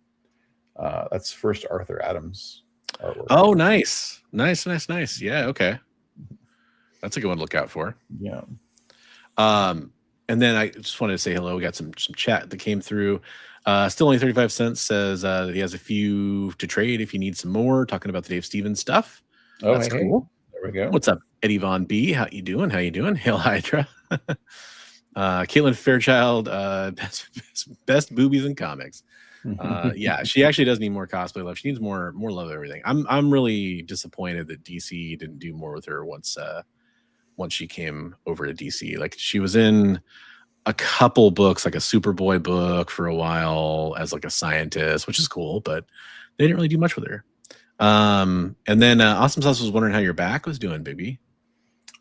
that's first Arthur Adams artwork. Oh, nice. Yeah, okay. That's a good one to look out for. Yeah. And then I just wanted to say hello. We got some chat that came through. Still only 35 cents, says that he has a few to trade if you need some more, talking about the Dave Stevens stuff. Oh, that's cool. There we go. What's up, Eddie Von B? How you doing? Hail Hydra. Caitlin Fairchild, best boobies in comics. Yeah, she actually does need more cosplay love. She needs more love of everything. I'm really disappointed that DC didn't do more with her once she came over to DC. Like, she was in a couple books, like a Superboy book for a while as like a scientist, which is cool, but they didn't really do much with her. And then Awesome Sauce was wondering how your back was doing, Bigby.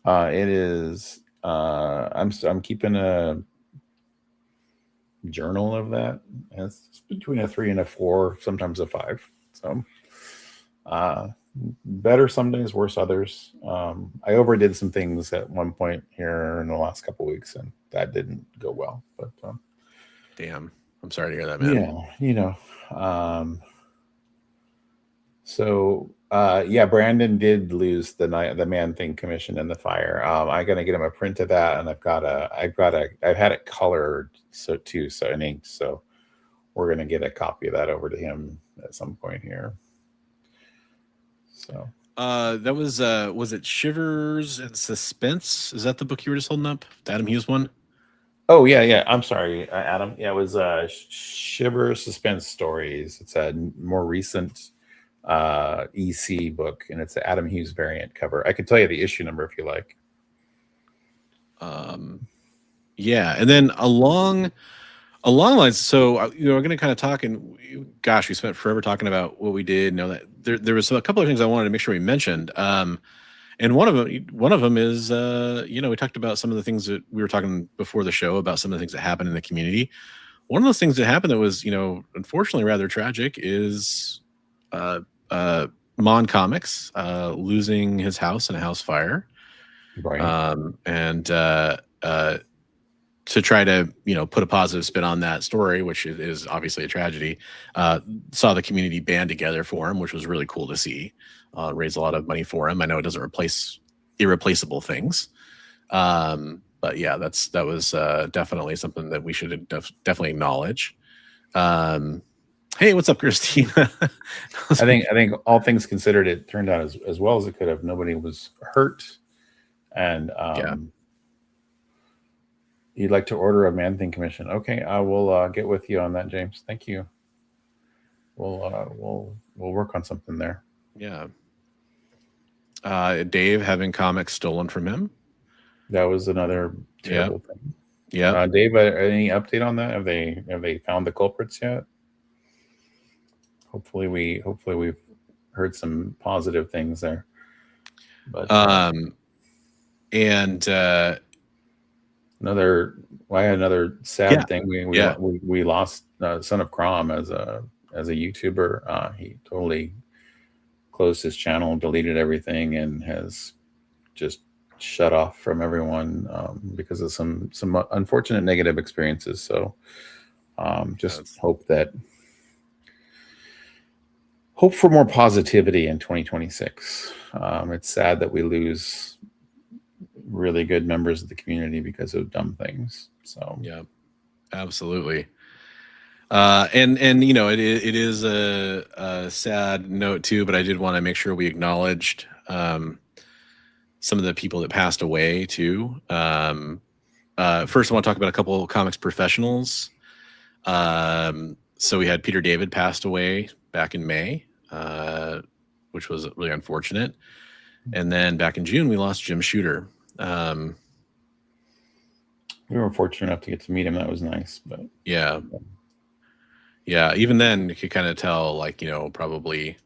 It is. I'm keeping a journal of that. It's between a 3 and a 4, sometimes a 5. So, better some days, worse others. I overdid some things at one point here in the last couple of weeks, and that didn't go well. But Damn, I'm sorry to hear that, man. yeah, So yeah, Brandon did lose the Man Thing commission in the fire. I'm gonna get him a print of that, and I've had it colored so in ink. So we're gonna get a copy of that over to him at some point here. So that was it Shivers and Suspense? Is that the book you were just holding up? The Adam Hughes one? Oh yeah. I'm sorry, Adam. Yeah, it was Shiver Suspense Stories. It's a more recent EC book, and it's an Adam Hughes variant cover. I can tell you the issue number if you like. Yeah, and then along lines. So we're going to kind of talk, and gosh, we spent forever talking about what we did. That there was a couple of things I wanted to make sure we mentioned. And one of them is we talked about some of the things that we were talking before the show about some of the things that happened in the community. One of those things that happened that was unfortunately rather tragic is Mon Comics losing his house in a house fire, right? And to try to put a positive spin on that story, which is obviously a tragedy, saw the community band together for him, which was really cool to see. Raise a lot of money for him. I know it doesn't replace irreplaceable things, but yeah, that was definitely something that we should definitely acknowledge. Hey, what's up, Christina? I think all things considered, it turned out as well as it could have. Nobody was hurt, and you'd like to order a Man Thing commission. Okay, I will get with you on that, James. Thank you. We'll work on something there. Yeah. Dave having comics stolen from him. That was another terrible thing. Yeah. Dave, any update on that? Have they found the culprits yet? Hopefully we've heard some positive things there. But and another sad thing. We lost Son of Crom as a YouTuber. He totally closed his channel, deleted everything, and has just shut off from everyone because of some unfortunate negative experiences. So just hope for more positivity in 2026. It's sad that we lose really good members of the community because of dumb things. So yeah, absolutely. And it is a sad note too, but I did want to make sure we acknowledged some of the people that passed away too. First, I want to talk about a couple of comics professionals. So we had Peter David passed away back in May, which was really unfortunate. And then back in June, we lost Jim Shooter. We were fortunate enough to get to meet him. That was nice, but yeah. Even then, you could kind of tell, probably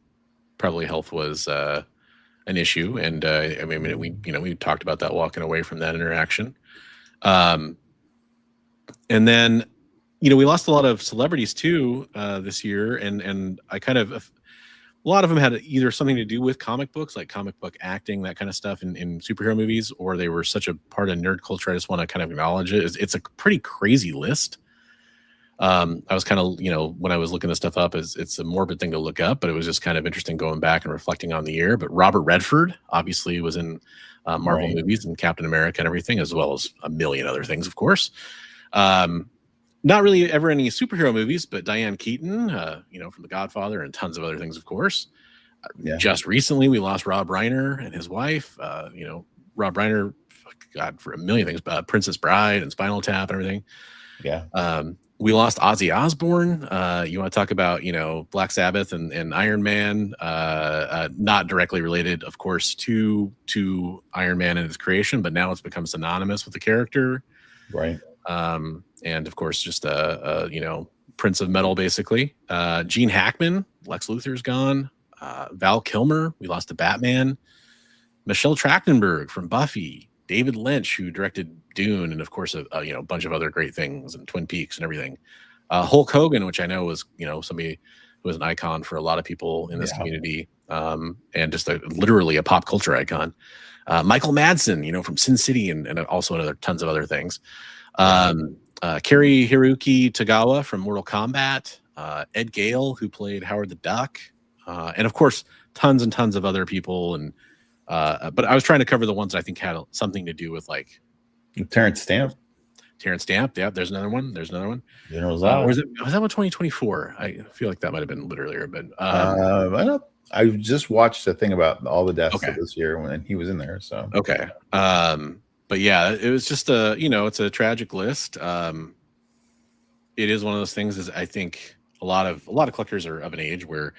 health was an issue, and we talked about that walking away from that interaction. And then, we lost a lot of celebrities too this year, and I kind of. A lot of them had either something to do with comic books, like comic book acting, that kind of stuff in superhero movies, or they were such a part of nerd culture. I just want to kind of acknowledge it. It's a pretty crazy list. I was kind of, when I was looking this stuff up, it's a morbid thing to look up, but it was just kind of interesting going back and reflecting on the year. But Robert Redford obviously was in Marvel movies and Captain America and everything, as well as a million other things, of course. Not really ever any superhero movies, but Diane Keaton, from The Godfather and tons of other things, of course. Just recently, we lost Rob Reiner and his wife. Rob Reiner, God, for a million things, Princess Bride and Spinal Tap and everything. Yeah. We lost Ozzy Osbourne. You want to talk about, Black Sabbath and Iron Man, not directly related, of course, to Iron Man and his creation, but now it's become synonymous with the character. Right. And of course, just Prince of Metal, basically. Gene Hackman, Lex Luthor's gone. Val Kilmer, we lost to Batman. Michelle Trachtenberg from Buffy, David Lynch, who directed Dune, and of course a bunch of other great things, and Twin Peaks and everything. Hulk Hogan, which I know was somebody who was an icon for a lot of people in this community, and just literally a pop culture icon. Michael Madsen, from Sin City, and also in tons of other things. Cary Hiroki Tagawa from Mortal Kombat, Ed Gale, who played Howard the Duck, and of course tons and tons of other people. And but I was trying to cover the ones that I think had something to do with like Terrence Stamp. Yeah, there's another one. General Zod. Was that 2024? I feel like that might have been a little bit earlier, but I just watched a thing about all the deaths of this year when he was in there. So okay. But yeah, it was just it's a tragic list. It is one of those things. Is I think a lot of collectors are of an age where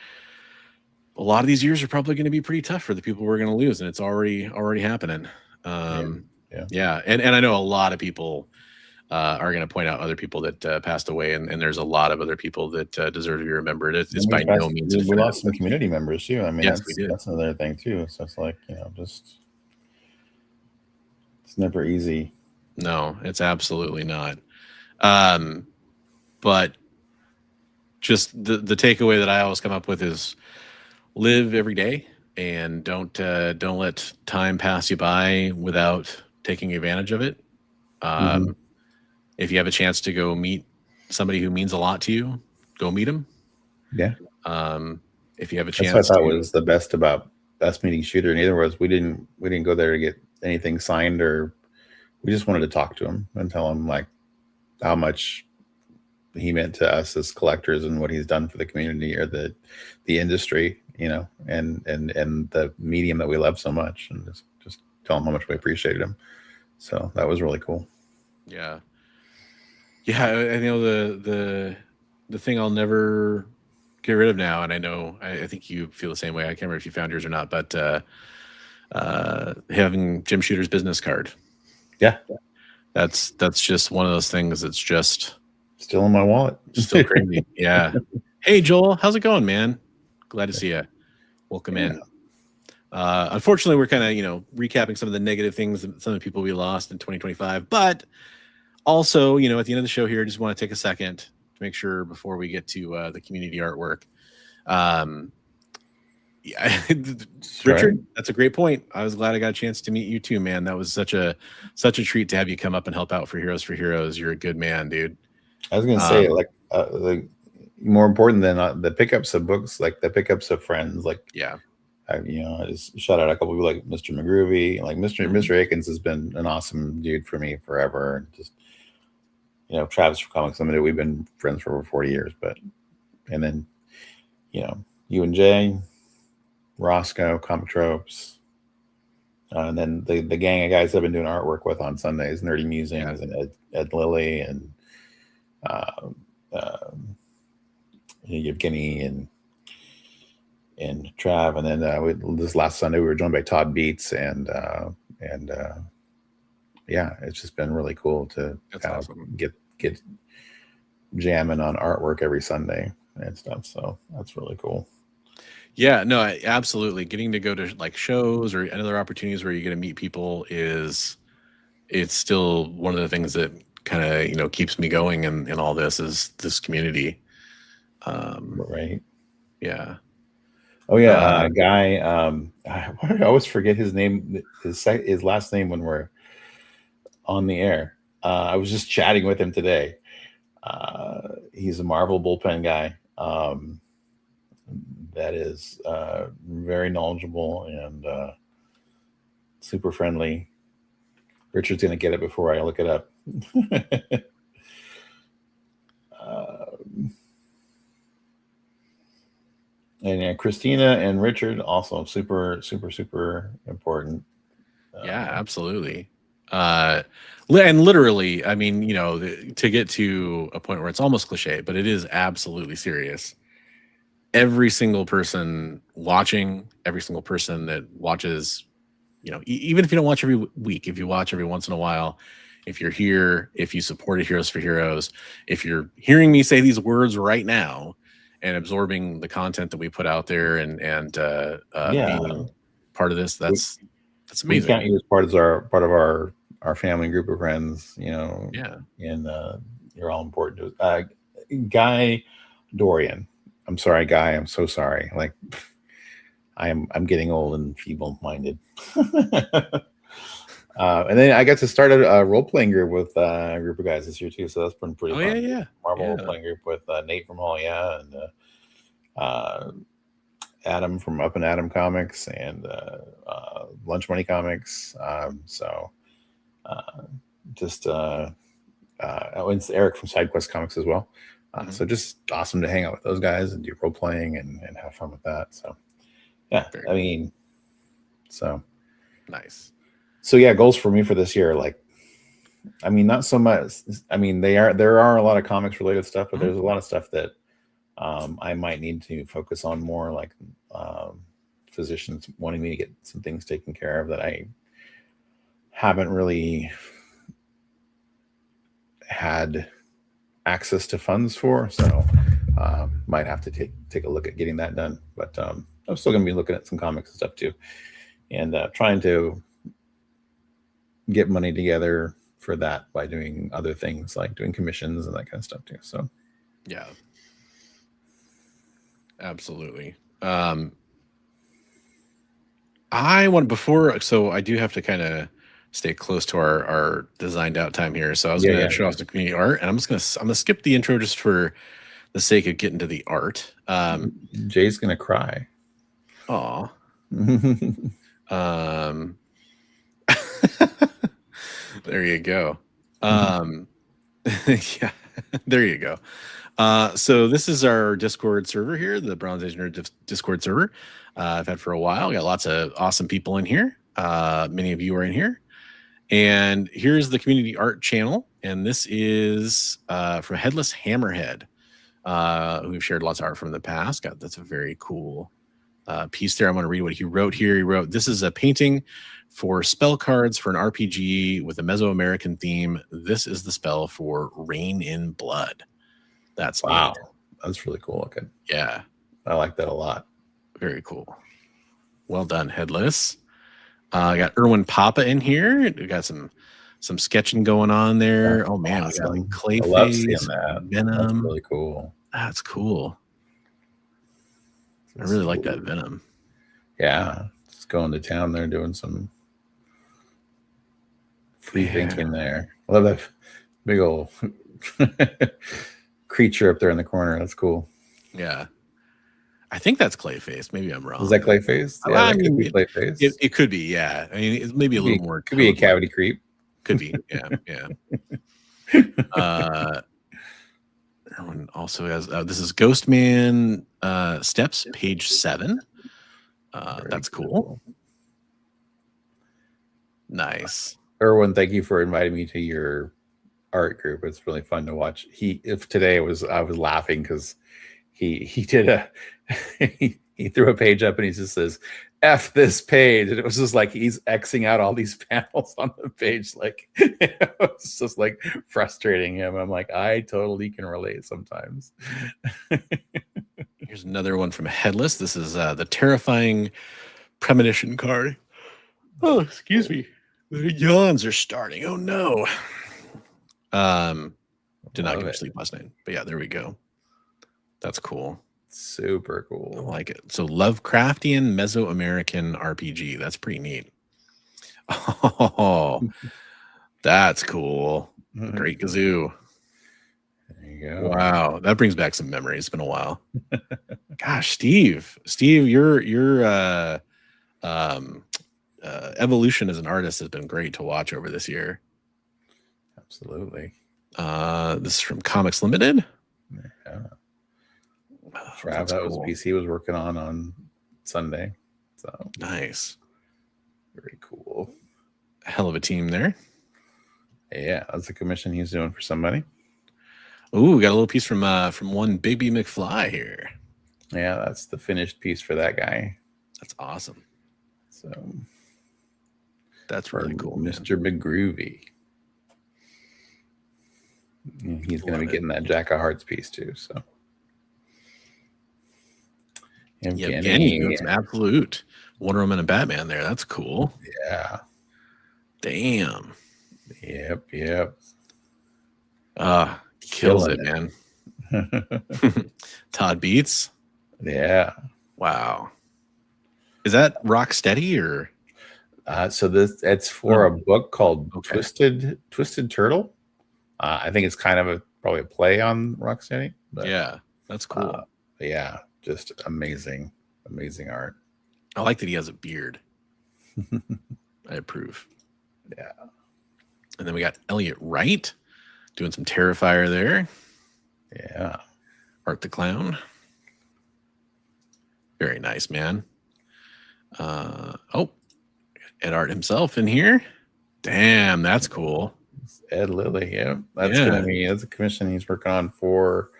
a lot of these years are probably going to be pretty tough for the people we're going to lose, and it's already happening. Yeah, and I know a lot of people are going to point out other people that passed away, and there's a lot of other people that deserve to be remembered. It's by no means. We lost some community members too. I mean, yes, we did. That's another thing too. So it's like just it's never easy. No, it's absolutely not. But just the takeaway that I always come up with is live every day, and don't let time pass you by without taking advantage of it. If you have a chance to go meet somebody who means a lot to you, go meet them. Yeah. If you have a chance, that's what I thought was the best about us meeting Shooter. In other words, we didn't go there to get anything signed, or we just wanted to talk to him and tell him like how much he meant to us as collectors and what he's done for the community or the industry, and the medium that we love so much, and just tell him how much we appreciated him. So that was really cool. Yeah. I know the thing I'll never get rid of now, and I know I think you feel the same way. I can't remember if you found yours or not, but having Jim Shooter's business card. Yeah. That's just one of those things that's just still in my wallet. Still crazy. Yeah. Hey Joel, how's it going, man? Glad to see you. Welcome in. Unfortunately, we're kind of, recapping some of the negative things, some of the people we lost in 2025, but also, at the end of the show here, I just want to take a second to make sure before we get to the community artwork. Richard, that's a great point. I was glad I got a chance to meet you too, man. That was such a treat to have you come up and help out for Heroes for Heroes. You're a good man, dude. I was going to say, like more important than the pickups of books, like the pickups of friends, like I just shout out a couple people like Mr. McGroovy, like Mr. Akins has been an awesome dude for me forever, and just Travis from Comics Limited, we've been friends for over 40 years, and then you and Jay, Roscoe, Comic Tropes, and then the gang of guys I've been doing artwork with on Sundays, Nerdy Musings, and Ed Lilly, and Yevgeny and Trav, and then this last Sunday we were joined by Todd Beats, and it's just been really cool to get jamming on artwork every Sunday and stuff. So that's really cool. Yeah, no, absolutely. Getting to go to like shows or other opportunities where you get to meet people it's still one of the things that kind of keeps me going in all this is this community. Right. Yeah. Oh yeah, guy. I always forget his name, his last name when we're on the air. I was just chatting with him today. He's a Marvel bullpen guy. That is very knowledgeable and super friendly. Richard's gonna get it before I look it up. And Christina and Richard also super important. Yeah, absolutely. And literally, I mean, to get to a point where it's almost cliche, but it is absolutely serious. Every single person watching, every single person that watches, even if you don't watch every week, if you watch every once in a while, if you're here, if you supported Heroes for Heroes, if you're hearing me say these words right now and absorbing the content that we put out there and being part of this, that's That's We amazing. count you as part of our family group of friends, you know. Yeah. And you're all important to us. Guy Dorian. I'm sorry, Guy. I'm so sorry. Like, I'm getting old and feeble-minded. And then I got to start a role-playing group with a group of guys this year too, so that's been pretty fun. Yeah. Marvel Yeah. role-playing group with Nate from Hall, yeah, and Adam from Up and Adam Comics and Lunch Money Comics. Just it's Eric from SideQuest Comics as well. So just awesome to hang out with those guys and do role playing and have fun with that. So yeah, I mean, so nice. So yeah, goals for me for this year, like, I mean, not so much. I mean, there are a lot of comics related stuff, but there's a lot of stuff that I might need to focus on more, like physicians wanting me to get some things taken care of that I haven't really had access to funds for. So might have to take a look at getting that done. But I'm still going to be looking at some comics and stuff too, and trying to get money together for that by doing other things like doing commissions and that kind of stuff too. So yeah, absolutely. I want before, so I do have to kind of stay close to our designed out time here. So I was going to show off the community art, and I'm gonna skip the intro just for the sake of getting to the art. Jay's gonna cry. Aw. There you go. Yeah, there you go. So this is our Discord server here, the Bronze Age Nerd Discord server. I've had for a while. Got lots of awesome people in here. Many of you are in here. And here's the community art channel. And this is from Headless Hammerhead, who we've shared lots of art from in the past. God, that's a very cool piece there. I'm going to read what he wrote here. He wrote, "This is a painting for spell cards for an RPG with a Mesoamerican theme. This is the spell for Rain in Blood." That's wow. neat. That's really cool looking. Yeah. I like that a lot. Very cool. Well done, Headless. I got Erwin Papa in here. We got some sketching going on there. That's man, awesome. We got like Clayface, Venom. That's really cool. That's cool. I really like that Venom. Yeah. Just going to town there doing some free thinking there. I love that big old creature up there in the corner. That's cool. Yeah. I think that's Clayface. Maybe I'm wrong. Is that Clayface? Yeah, I mean, Clayface. It could be, yeah. I mean, it's maybe a little more. Could be a cavity creep. Could be, yeah. Everyone also has, this is Ghostman Steps, page 7. That's cool. Nice. Erwin, thank you for inviting me to your art group. It's really fun to watch. I was laughing because he did he threw a page up and he just says F this page, and it was just like he's Xing out all these panels on the page, like it was just like frustrating him. I'm like, I totally can relate sometimes. Here's another one from Headless. This is the Terrifying Premonition card. Oh, excuse me. The yawns are starting. Oh no. Did not get to sleep last night, but yeah, there we go. That's cool. Super cool. I like it. So Lovecraftian Mesoamerican RPG. That's pretty neat. Oh, that's cool. Great Kazoo. There you go. Wow, that brings back some memories. It's been a while. Gosh, Steve, your evolution as an artist has been great to watch over this year. Absolutely. This is from Comics Limited. Yeah. Trav, that was a piece he was working on Sunday. So nice. Very cool. Hell of a team there. Yeah, that's a commission he's doing for somebody. Ooh, we got a little piece from one Bigby McFly here. Yeah, that's the finished piece for that guy. That's awesome. So that's really cool, Mr. Big Groovy. He's going to be getting that Jack of Hearts piece too. So Yevgeny doing some absolute Wonder Woman and Batman there. That's cool. Yeah. Damn. Yep. Kills it, man. Todd Beats. Yeah. Wow. Is that Rocksteady or? So it's for a book called Twisted Turtle. I think it's kind of probably a play on Rocksteady. But, yeah, that's cool. Yeah, just amazing art. I like that he has a beard. I approve. Yeah. And then we got Elliot Wright doing some Terrifier there. Yeah. Art the Clown. Very nice, man. Ed Art himself in here. Damn, that's cool. Ed Lilly, yeah. That's a commission he's working on for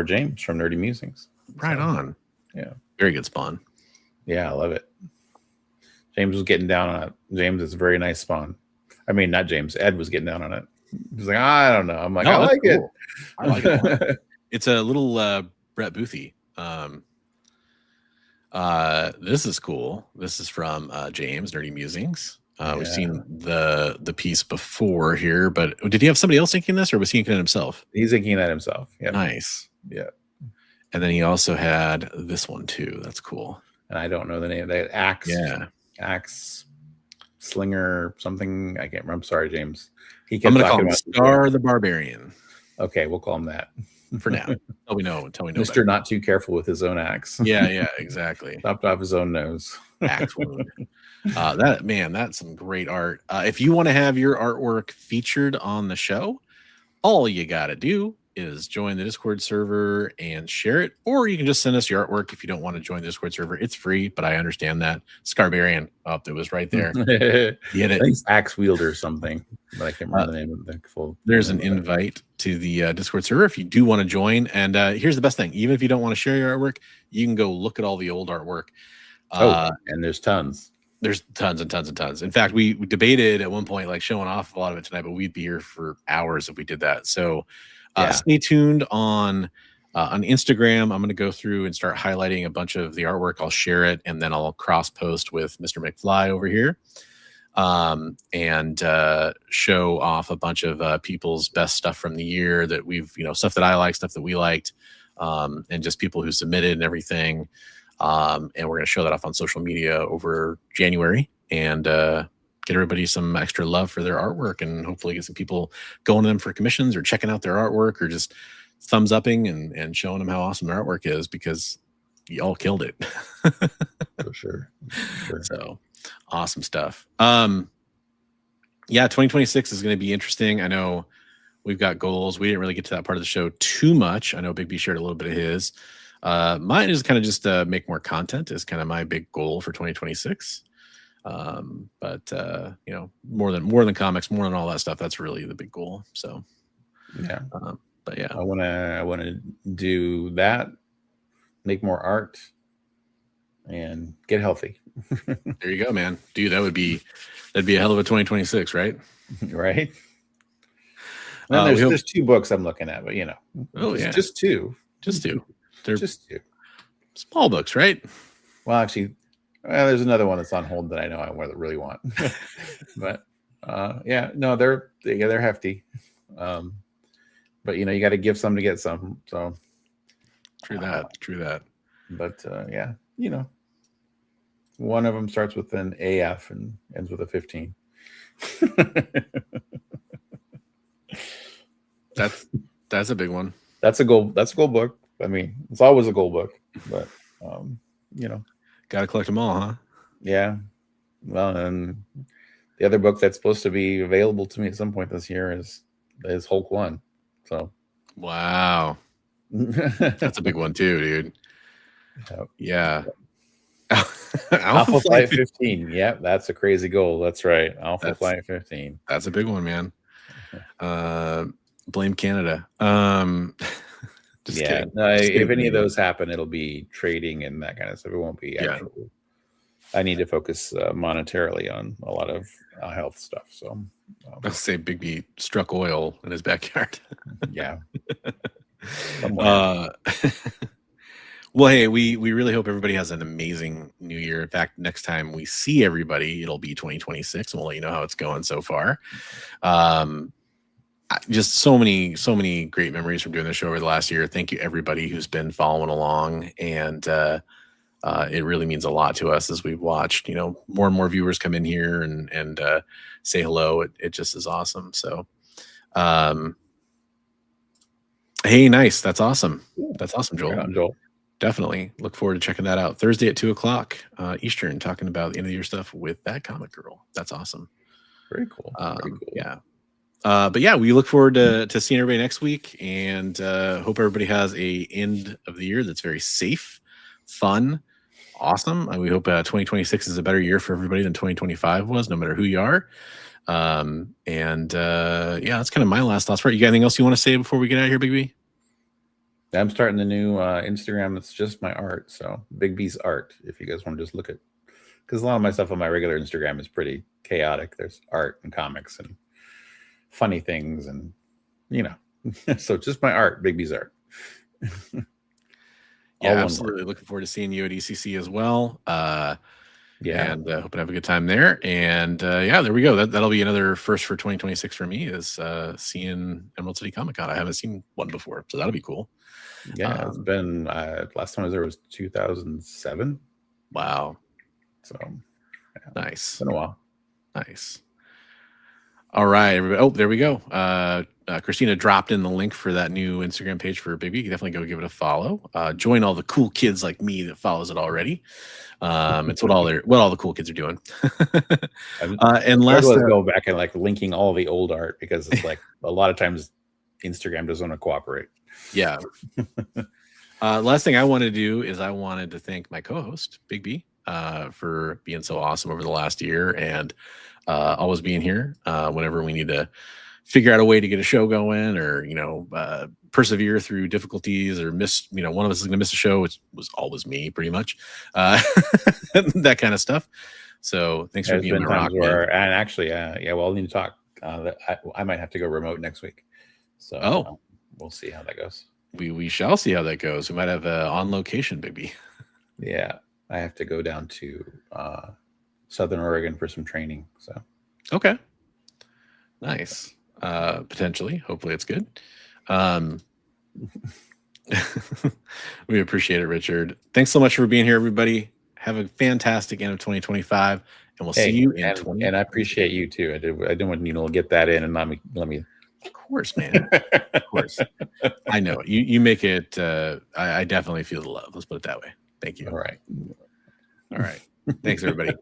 James from Nerdy Musings. Right on. Yeah. Very good spawn. Yeah, I love it. James was getting down on it. James is a very nice spawn. I mean, not James. Ed was getting down on it. He's like, I don't know. I'm like, I like it. I like it. It's a little Brett Boothie. This is cool. This is from James, Nerdy Musings. We've seen the piece before here, but did he have somebody else inking this, or was he inking it himself? He's inking that himself. Yeah. Nice. Yeah. And then he also had this one too. That's cool. And I don't know the name. That Axe. Yeah. Axe Slinger something. I can't remember. I'm sorry, James. I'm going to call him Star the Barbarian. Okay, we'll call him that for now. Until we know. Mr. Better. Not too careful with his own axe. Yeah, exactly. Chopped off his own nose. Axe wound. That's some great art. If you want to have your artwork featured on the show, all you got to do is join the Discord server and share it, or you can just send us your artwork if you don't want to join the Discord server. It's free, but I understand that. Scarbarian, it was right there. Get it? Axe wielder or something, but I can't remember the name of the full. There's an invite to the Discord server if you do want to join. And here's the best thing: even if you don't want to share your artwork, you can go look at all the old artwork. And there's tons. There's tons and tons and tons. In fact, we debated at one point, like showing off a lot of it tonight, but we'd be here for hours if we did that. So stay tuned on Instagram. I'm going to go through and start highlighting a bunch of the artwork. I'll share it, and then I'll cross post with Mr. McFly over here and show off a bunch of people's best stuff from the year that we've, stuff that I like, stuff that we liked, and just people who submitted and everything. And we're going to show that off on social media over January and get everybody some extra love for their artwork, and hopefully get some people going to them for commissions or checking out their artwork, or just thumbs upping and showing them how awesome their artwork is, because you all killed it. For sure. So awesome stuff. 2026 is going to be interesting. I know we've got goals. We didn't really get to that part of the show too much. I know Bigby shared a little bit of his. Mine is kind of just make more content is kind of my big goal for 2026. But more than comics, more than all that stuff, that's really the big goal. So yeah. But yeah, I want to do that, make more art, and get healthy. There you go, man. Dude, that'd be a hell of a 2026, right? Right. Well, there's 2 books I'm looking at, but just two. They're just 2 small books, right? Well, actually, there's another one that's on hold that I know I really want. But they're hefty. But you got to give some to get some. So true that. But one of them starts with an AF and ends with a 15. That's a big one. That's a goal book. I mean, it's always a goal book, but got to collect them all, huh? Yeah. Well, and the other book that's supposed to be available to me at some point this year is Hulk 1. So, wow, that's a big one too, dude. Yeah. Alpha Flight 15. Yeah, that's a crazy goal. That's right. Flight 15. That's a big one, man. Blame Canada. Just kidding. If any of those happen, it'll be trading and that kind of stuff. It won't be actual. I need to focus monetarily on a lot of health stuff. So I'll say Bigby struck oil in his backyard. Yeah. Well, hey, we really hope everybody has an amazing new year. In fact, next time we see everybody, it'll be 2026, and we'll let you know how it's going so far. Just so many great memories from doing the show over the last year. Thank you everybody who's been following along, and it really means a lot to us as we've watched, more and more viewers come in here and say hello. It just is awesome. So, hey, nice. That's awesome. That's awesome, Joel. Right on, Joel. Definitely look forward to checking that out. Thursday at 2:00 Eastern, talking about the end of the year stuff with that comic girl. That's awesome. Very cool. Very cool. Yeah. But yeah, we look forward to seeing everybody next week, and hope everybody has a end of the year that's very safe, fun, awesome. And we hope 2026 is a better year for everybody than 2025 was, no matter who you are. Yeah, that's kind of my last thoughts. Right? You got anything else you want to say before we get out of here, Bigby? I'm starting the new Instagram. It's just my art. So Bigby's art. If you guys want to just look at, because a lot of my stuff on my regular Instagram is pretty chaotic. There's art and comics and funny things, and so just my art, Bigby's art. Yeah, absolutely. Looking forward to seeing you at ECC as well. Yeah, and hoping to have a good time there. And yeah, there we go. That'll be another first for 2026 for me, is seeing Emerald City Comic Con. I haven't seen one before, so that'll be cool. Yeah, it's been last time I was there was 2007. Wow. So nice. It's been a while. Nice. All right, everybody. Oh, there we go. Christina dropped in the link for that new Instagram page for Bigby. You can definitely go give it a follow. Join all the cool kids like me that follows it already. It's what all the cool kids are doing. And last, go back and like linking all the old art, because it's like a lot of times Instagram doesn't want to cooperate. Yeah. Last thing I want to do is I wanted to thank my co-host Bigby for being so awesome over the last year, and always being here whenever we need to figure out a way to get a show going, or persevere through difficulties, or miss one of us is going to miss a show, which was always me pretty much. That kind of stuff. So thanks for being my rock. And actually we'll need to talk. I might have to go remote next week, so we'll see how that goes. We shall see how that goes. We might have on location, Bigby. Yeah, I have to go down to Southern Oregon for some training. So okay, nice. Potentially, hopefully it's good. We appreciate it, Richard. Thanks so much for being here, everybody. Have a fantastic end of 2025, and we'll see you in 20. And I appreciate you too. I didn't want to get that in and let me. Of course, man. Of course. I know you make it. I definitely feel the love. Let's put it that way. Thank you. All right. Thanks, everybody.